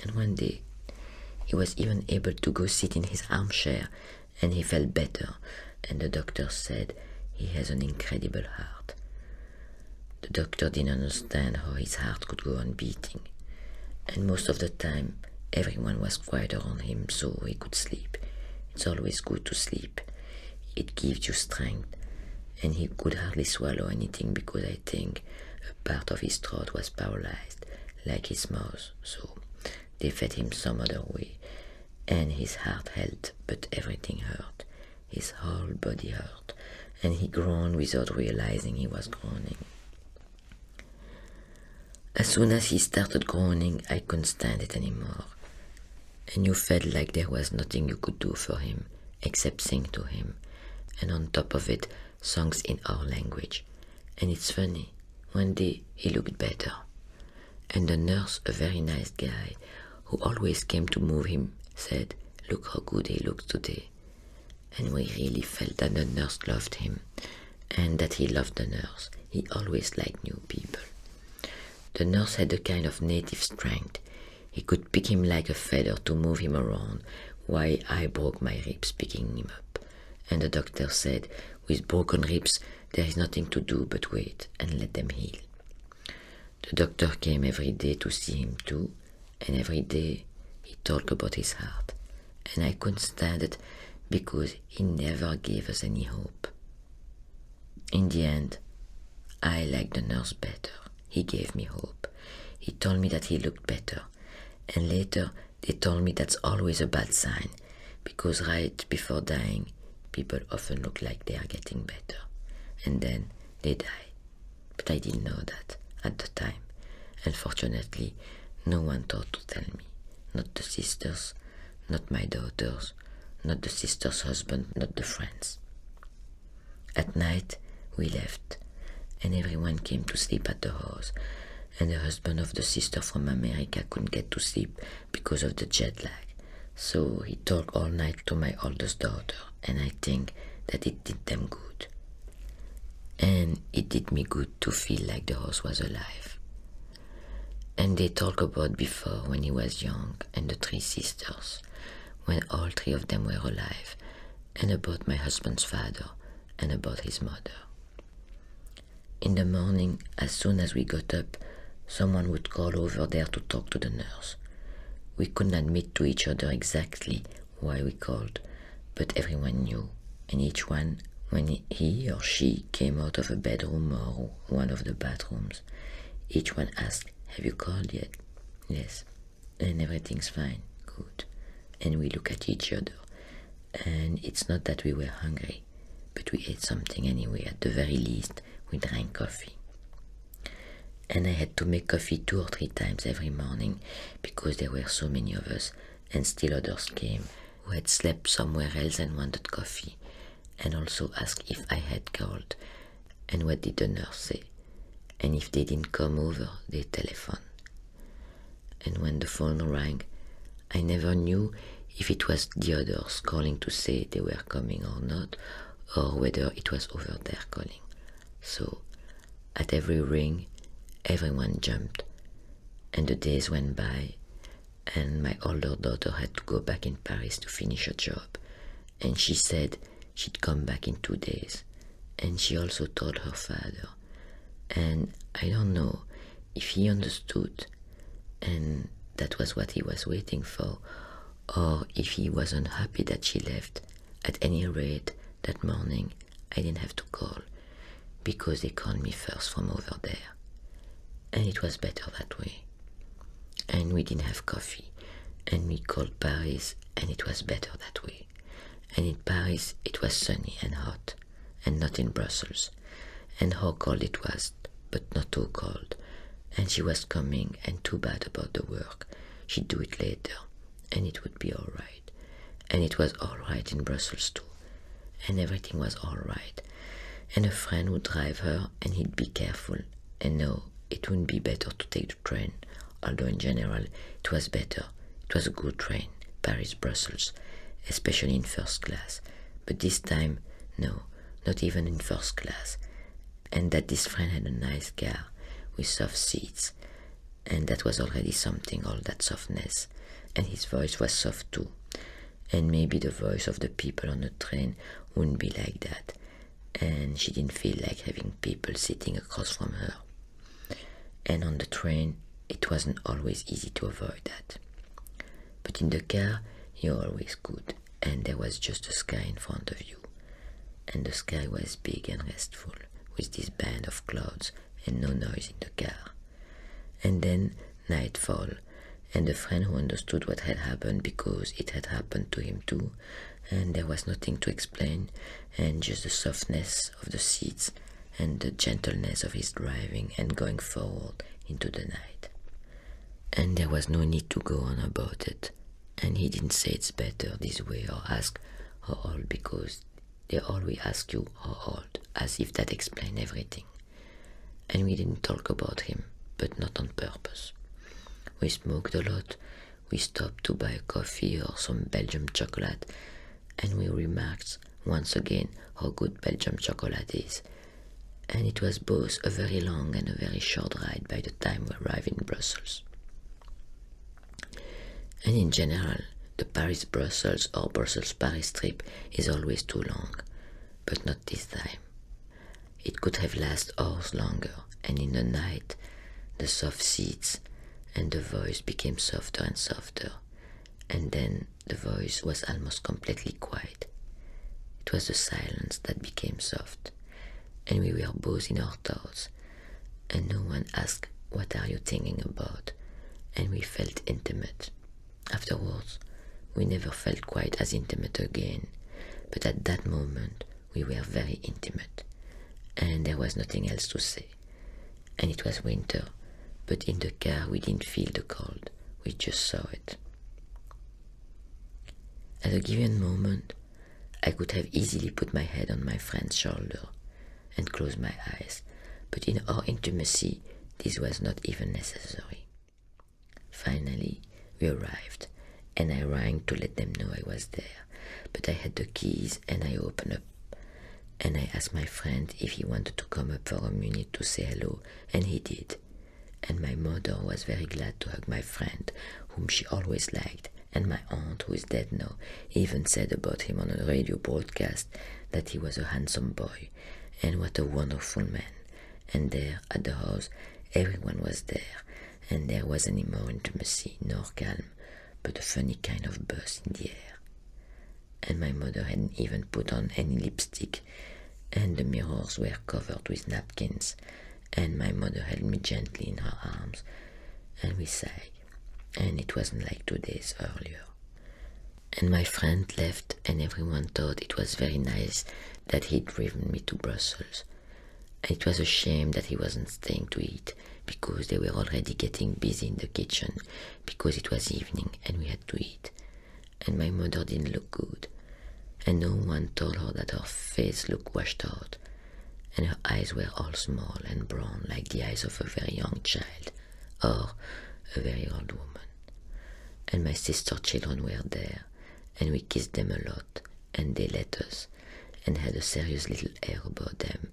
Speaker 1: And one day, he was even able to go sit in his armchair, and he felt better, and the doctor said he has an incredible heart. The doctor didn't understand how his heart could go on beating, and most of the time, everyone was quiet around him so he could sleep. It's always good to sleep. It gives you strength, and he could hardly swallow anything because I think a part of his throat was paralyzed, like his mouth, so they fed him some other way, and his heart held, but everything hurt. His whole body hurt, and he groaned without realizing he was groaning. As soon as he started groaning, I couldn't stand it anymore, and you felt like there was nothing you could do for him except sing to him, and on top of it, songs in our language. And it's funny, one day he looked better, and the nurse, a very nice guy, who always came to move him, said, "Look how good he looks today." And we really felt that the nurse loved him, and that he loved the nurse. He always liked new people. The nurse had a kind of native strength. He could pick him like a feather to move him around, while I broke my ribs picking him up. And the doctor said, "With broken ribs, there is nothing to do but wait and let them heal." The doctor came every day to see him too, and every day he talked about his heart, and I couldn't stand it because he never gave us any hope. In the end, I liked the nurse better. He gave me hope. He told me that he looked better, and later they told me that's always a bad sign, because right before dying, people often look like they are getting better, and then they die. But I didn't know that at the time, and fortunately, no one thought to tell me. Not the sisters, not my daughters, not the sister's husband, not the friends. At night, we left, and everyone came to sleep at the house, and the husband of the sister from America couldn't get to sleep because of the jet lag. So he talked all night to my oldest daughter, and I think that it did them good. And it did me good to feel like the house was alive. And they talked about before when he was young, and the three sisters, when all three of them were alive, and about my husband's father, and about his mother. In the morning, as soon as we got up, someone would call over there to talk to the nurse. We couldn't admit to each other exactly why we called, but everyone knew, and each one, when he or she came out of a bedroom or one of the bathrooms, each one asked, "Have you called yet?" "Yes." "And everything's fine." "Good." And we look at each other, and it's not that we were hungry, but we ate something anyway. At the very least, we drank coffee. And I had to make coffee 2 or 3 times every morning because there were so many of us, and still others came who had slept somewhere else and wanted coffee, and also asked if I had called, and what did the nurse say. And if they didn't come over, they telephoned. And when the phone rang, I never knew if it was the others calling to say they were coming or not, or whether it was over there calling. So, at every ring, everyone jumped, and the days went by, and my older daughter had to go back in Paris to finish her job, and she said she'd come back in 2 days, and she also told her father, and I don't know if he understood, and that was what he was waiting for, or if he was unhappy that she left. At any rate, that morning I didn't have to call, because they called me first from over there. And it was better that way. And we didn't have coffee, and we called Paris, and it was better that way. And in Paris it was sunny and hot, and not in Brussels. And how cold it was, but not too cold. And she was coming, and too bad about the work. She'd do it later, and it would be all right. And it was all right in Brussels too. And everything was all right. And a friend would drive her, and he'd be careful. And no, it wouldn't be better to take the train, although in general it was better. It was a good train, Paris-Brussels, especially in first class. But this time, no, not even in first class. And that this friend had a nice car with soft seats, and that was already something, all that softness. And his voice was soft too. And maybe the voice of the people on the train wouldn't be like that. And she didn't feel like having people sitting across from her. And on the train, it wasn't always easy to avoid that. But in the car, you always could, and there was just the sky in front of you. And the sky was big and restful, with this band of clouds and no noise in the car. And then nightfall, and the friend who understood what had happened because it had happened to him too, and there was nothing to explain, and just the softness of the seats and the gentleness of his driving and going forward into the night. And there was no need to go on about it, and he didn't say it's better this way or ask how old, because they always ask you how old, as if that explained everything. And we didn't talk about him, but not on purpose. We smoked a lot, we stopped to buy a coffee or some Belgian chocolate, and we remarked once again how good Belgian chocolate is. And it was both a very long and a very short ride by the time we arrived in Brussels. And in general, the Paris-Brussels or Brussels-Paris trip is always too long, but not this time. It could have lasted hours longer, and in the night, the soft seats and the voice became softer and softer, and then the voice was almost completely quiet. It was the silence that became soft, and we were both in our thoughts, and no one asked, "What are you thinking about?" And we felt intimate. Afterwards, we never felt quite as intimate again, but at that moment, we were very intimate, and there was nothing else to say. And it was winter, but in the car we didn't feel the cold, we just saw it. At a given moment, I could have easily put my head on my friend's shoulder and close my eyes, but in our intimacy, this was not even necessary. Finally, we arrived, and I rang to let them know I was there, but I had the keys and I opened up, and I asked my friend if he wanted to come up for a minute to say hello, and he did. And my mother was very glad to hug my friend, whom she always liked, and my aunt, who is dead now, even said about him on a radio broadcast that he was a handsome boy, and what a wonderful man. And there, at the house, everyone was there, and there wasn't any more intimacy, nor calm, but a funny kind of buzz in the air. And my mother hadn't even put on any lipstick, and the mirrors were covered with napkins, and my mother held me gently in her arms, and we sang, and it wasn't like 2 days earlier. And my friend left, and everyone thought it was very nice that he'd driven me to Brussels. And it was a shame that he wasn't staying to eat, because they were already getting busy in the kitchen, because it was evening and we had to eat. And my mother didn't look good, and no one told her that her face looked washed out, and her eyes were all small and brown like the eyes of a very young child, or a very old woman. And my sister children were there, and we kissed them a lot, and they let us, and had a serious little air about them,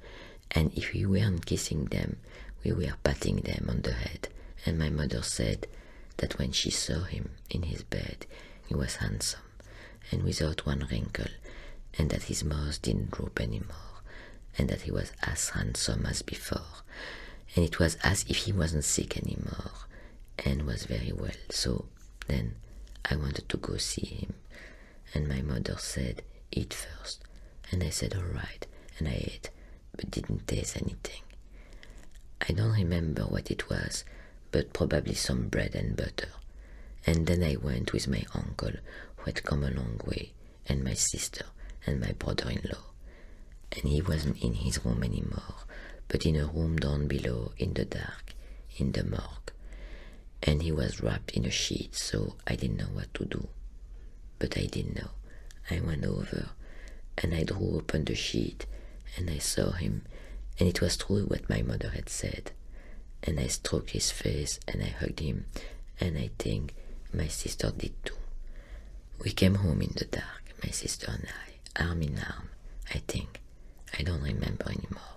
Speaker 1: and if we weren't kissing them, we were patting them on the head, and my mother said that when she saw him in his bed, he was handsome, and without one wrinkle, and that his mouth didn't droop anymore, and that he was as handsome as before, and it was as if he wasn't sick anymore, and was very well. So then I wanted to go see him, and my mother said, "Eat first," and I said, "All right," and I ate, but didn't taste anything. I don't remember what it was, but probably some bread and butter. And then I went with my uncle, who had come a long way, and my sister, and my brother-in-law. And he wasn't in his room anymore, but in a room down below, in the dark, in the morgue. And he was wrapped in a sheet, so I didn't know what to do. But I did know. I went over, and I drew open the sheet, and I saw him, and it was true what my mother had said. And I stroked his face, and I hugged him, and I think my sister did too. We came home in the dark, my sister and I, arm in arm, I think. I don't remember anymore,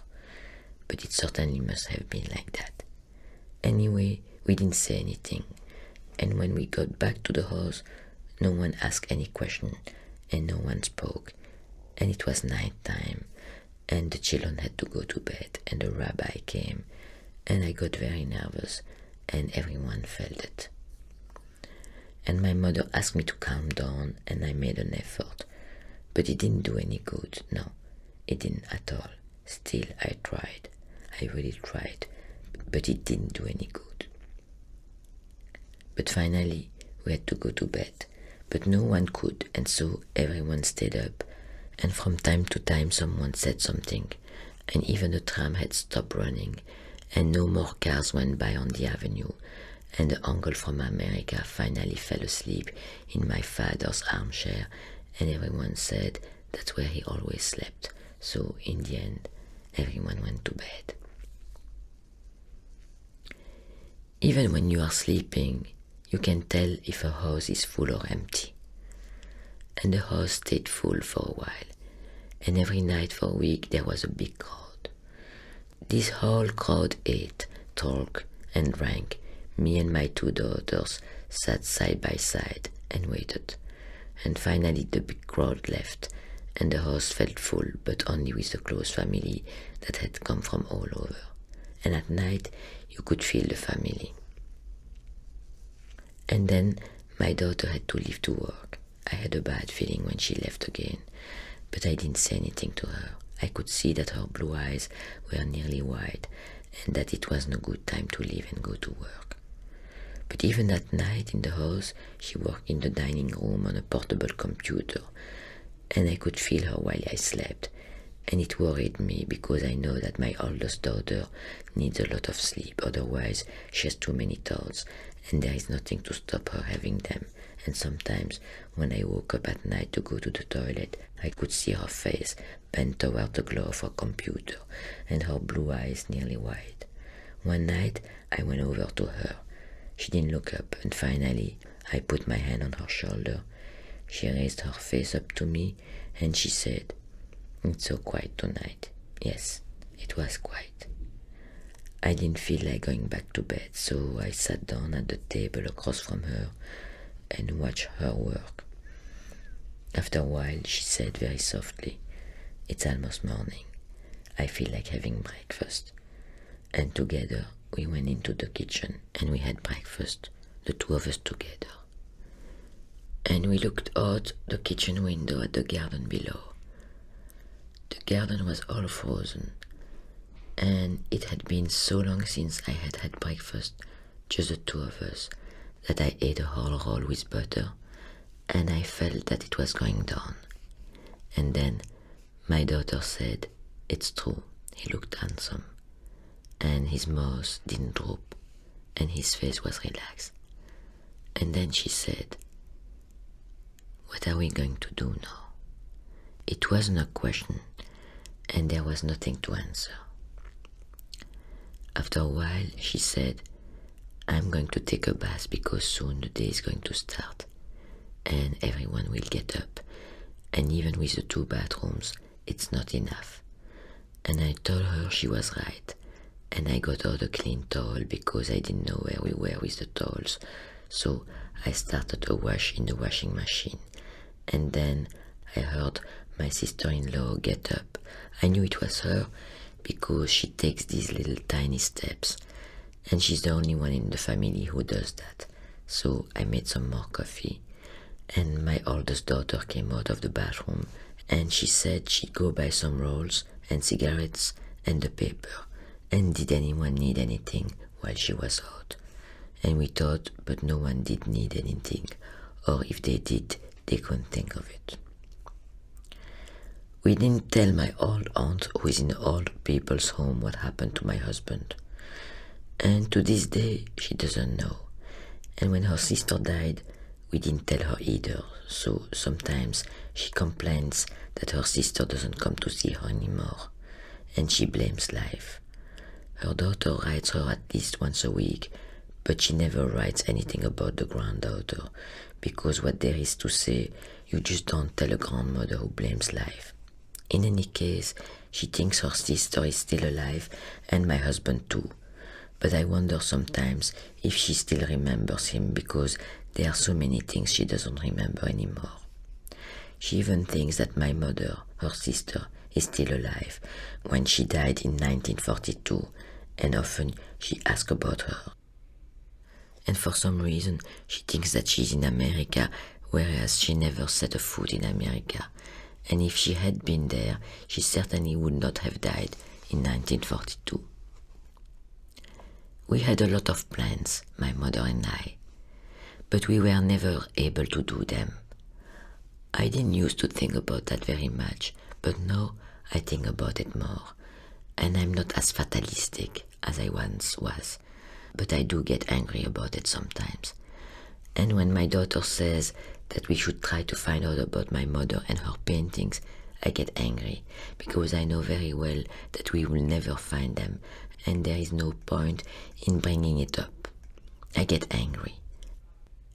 Speaker 1: but it certainly must have been like that. Anyway, we didn't say anything, and when we got back to the house, no one asked any question, and no one spoke, and it was night time, and the children had to go to bed, and the rabbi came, and I got very nervous, and everyone felt it. And my mother asked me to calm down, and I made an effort, but it didn't do any good. No, it didn't at all. Still, I tried. I really tried, but it didn't do any good. But finally, we had to go to bed, but no one could, and so everyone stayed up, and from time to time someone said something, and even the tram had stopped running, and no more cars went by on the avenue, and the uncle from America finally fell asleep in my father's armchair, and everyone said that's where he always slept. So in the end, everyone went to bed. Even when you are sleeping, you can tell if a house is full or empty. And the house stayed full for a while, and every night for a week there was a big crowd. This whole crowd ate, talked, and drank. Me and my 2 daughters sat side by side and waited. And finally the big crowd left, and the house felt full, but only with the close family that had come from all over. And at night you could feel the family. And then my daughter had to leave to work. I had a bad feeling when she left again, but I didn't say anything to her. I could see that her blue eyes were nearly white, and that it wasn't a good time to leave and go to work. But even that night in the house, she worked in the dining room on a portable computer, and I could feel her while I slept, and it worried me because I know that my oldest daughter needs a lot of sleep, otherwise she has too many thoughts, and there is nothing to stop her having them. And sometimes, when I woke up at night to go to the toilet, I could see her face bent toward the glow of her computer, and her blue eyes nearly wide. One night, I went over to her. She didn't look up, and finally, I put my hand on her shoulder. She raised her face up to me, and she said, "It's so quiet tonight." Yes, it was quiet. I didn't feel like going back to bed, so I sat down at the table across from her and watched her work. After a while, she said very softly, "It's almost morning. I feel like having breakfast." And together, we went into the kitchen and we had breakfast, the two of us together. And we looked out the kitchen window at the garden below. The garden was all frozen, and it had been so long since I had had breakfast, just the two of us, that I ate a whole roll with butter, and I felt that it was going down. And then my daughter said, "It's true, he looked handsome," and his mouth didn't droop, and his face was relaxed. And then she said, "What are we going to do now?" It wasn't a question, and there was nothing to answer. After a while, she said, "I'm going to take a bath because soon the day is going to start, and everyone will get up, and even with the 2 bathrooms, it's not enough." And I told her she was right, and I got out a clean towel because I didn't know where we were with the towels, so I started a wash in the washing machine, and then I heard my sister-in-law get up. I knew it was her because she takes these little tiny steps, and she's the only one in the family who does that. So I made some more coffee, and my oldest daughter came out of the bathroom, and she said she'd go buy some rolls and cigarettes and the paper, and did anyone need anything while she was out. And we thought, but no one did need anything, or if they did, they couldn't think of it. We didn't tell my old aunt, who is in the old people's home, what happened to my husband. And to this day, she doesn't know. And when her sister died, we didn't tell her either, so sometimes she complains that her sister doesn't come to see her anymore, and she blames life. Her daughter writes her at least once a week, but she never writes anything about the granddaughter, because what there is to say, you just don't tell a grandmother who blames life. In any case, she thinks her sister is still alive, and my husband too. But I wonder sometimes if she still remembers him, because there are so many things she doesn't remember anymore. She even thinks that my mother, her sister, is still alive, when she died in 1942, and often she asks about her. And for some reason, she thinks that she's in America, whereas she never set a foot in America. And if she had been there, she certainly would not have died in 1942. We had a lot of plans, my mother and I, but we were never able to do them. I didn't used to think about that very much, but now I think about it more, and I'm not as fatalistic as I once was, but I do get angry about it sometimes. And when my daughter says that we should try to find out about my mother and her paintings, I get angry, because I know very well that we will never find them, and there is no point in bringing it up. I get angry,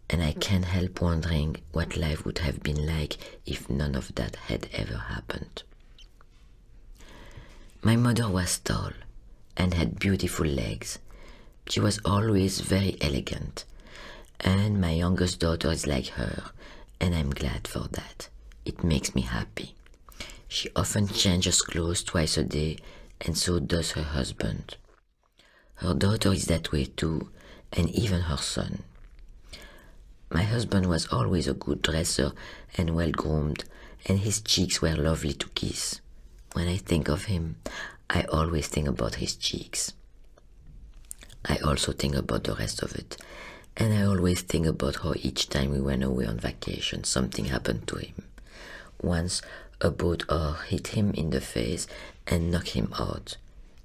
Speaker 1: and I can't help wondering what life would have been like if none of that had ever happened. My mother was tall and had beautiful legs. She was always very elegant, and my youngest daughter is like her, and I'm glad for that. It makes me happy. She often changes clothes twice a day, and so does her husband. Her daughter is that way too, and even her son. My husband was always a good dresser and well-groomed, and his cheeks were lovely to kiss. When I think of him, I always think about his cheeks. I also think about the rest of it, and I always think about how each time we went away on vacation, something happened to him. Once, a boat oar hit him in the face and knocked him out.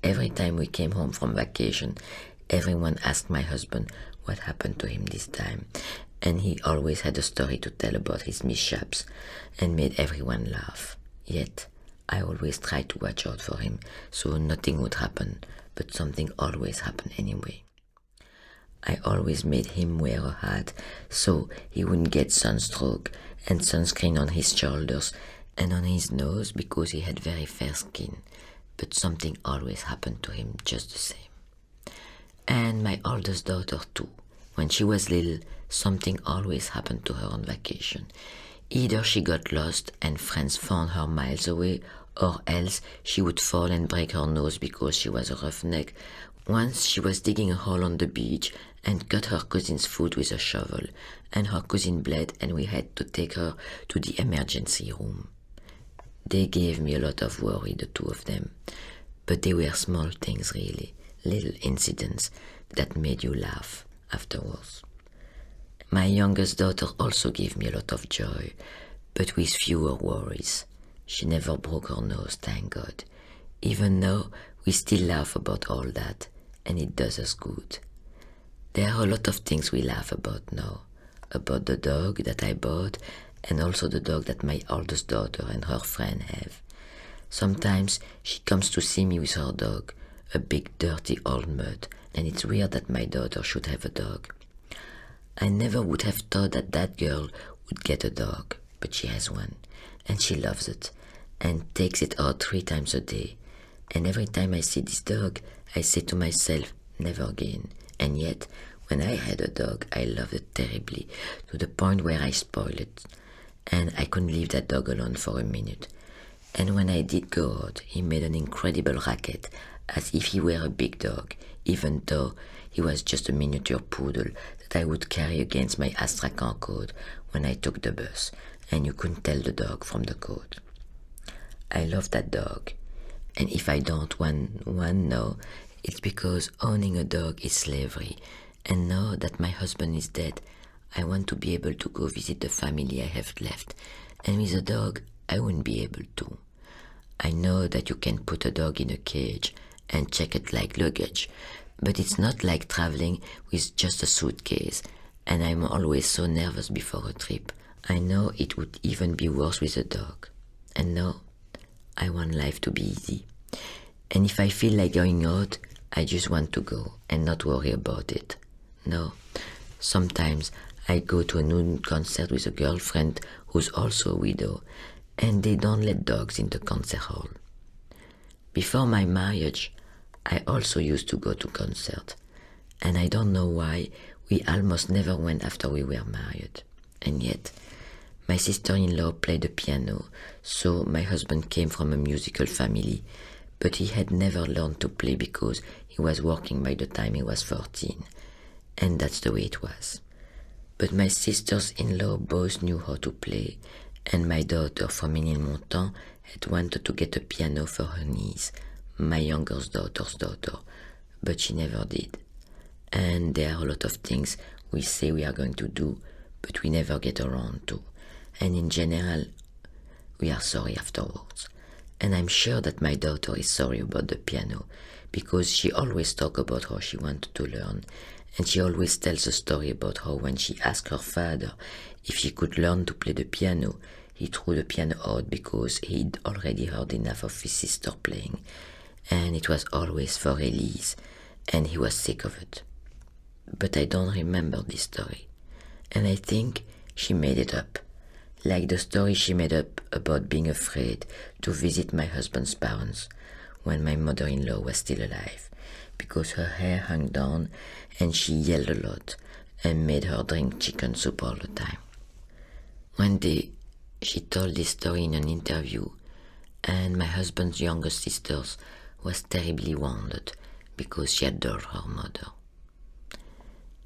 Speaker 1: Every time we came home from vacation, everyone asked my husband what happened to him this time, and he always had a story to tell about his mishaps and made everyone laugh. Yet, I always tried to watch out for him so nothing would happen, but something always happened anyway. I always made him wear a hat so he wouldn't get sunstroke and sunscreen on his shoulders and on his nose because he had very fair skin, but something always happened to him just the same. And my oldest daughter too. When she was little, something always happened to her on vacation. Either she got lost and friends found her miles away, or else she would fall and break her nose because she was a roughneck. Once she was digging a hole on the beach and cut her cousin's foot with a shovel, and her cousin bled and we had to take her to the emergency room. They gave me a lot of worry, the two of them, but they were small things really, little incidents that made you laugh afterwards. My youngest daughter also gave me a lot of joy, but with fewer worries. She never broke her nose, thank God. Even now, we still laugh about all that, and it does us good. There are a lot of things we laugh about now. About the dog that I bought, and also the dog that my oldest daughter and her friend have. Sometimes she comes to see me with her dog, a big dirty old mutt, and it's weird that my daughter should have a dog. I never would have thought that that girl would get a dog, but she has one, and she loves it, and takes it out 3 times a day. And every time I see this dog, I say to myself, never again. And yet, when I had a dog, I loved it terribly, to the point where I spoiled it, and I couldn't leave that dog alone for a minute. And when I did go out, he made an incredible racket, as if he were a big dog, even though he was just a miniature poodle that I would carry against my Astrakhan coat when I took the bus, and you couldn't tell the dog from the coat. I love that dog, and if I don't want one now, it's because owning a dog is slavery, and now that my husband is dead, I want to be able to go visit the family I have left, and with a dog, I wouldn't be able to. I know that you can put a dog in a cage and check it like luggage, but it's not like traveling with just a suitcase, and I'm always so nervous before a trip. I know it would even be worse with a dog. And now, I want life to be easy. And if I feel like going out, I just want to go and not worry about it. No, sometimes I go to a noon concert with a girlfriend who's also a widow, and they don't let dogs in the concert hall. Before my marriage, I also used to go to concerts, and I don't know why we almost never went after we were married. And yet, my sister-in-law played the piano, so my husband came from a musical family, but he had never learned to play because he was working by the time he was 14, and that's the way it was. But my sisters-in-law both knew how to play, and my daughter from Ménilmontant had wanted to get a piano for her niece, my youngest daughter's daughter, but she never did. And there are a lot of things we say we are going to do, but we never get around to. And in general, we are sorry afterwards. And I'm sure that my daughter is sorry about the piano, because she always talks about how she wanted to learn, and she always tells a story about how when she asked her father if she could learn to play the piano, he threw the piano out because he'd already heard enough of his sister playing, and it was always for Elise, and he was sick of it. But I don't remember this story, and I think she made it up, like the story she made up about being afraid to visit my husband's parents when my mother-in-law was still alive, because her hair hung down and she yelled a lot and made her drink chicken soup all the time. One day, she told this story in an interview, and my husband's youngest sister was terribly wounded because she adored her mother.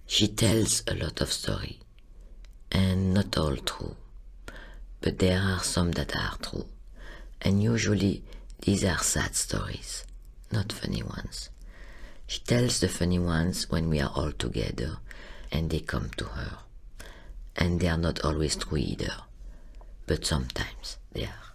Speaker 1: She tells a lot of stories, and not all true, but there are some that are true, and usually these are sad stories, not funny ones. She tells the funny ones when we are all together and they come to her, and they are not always true either, but sometimes they are.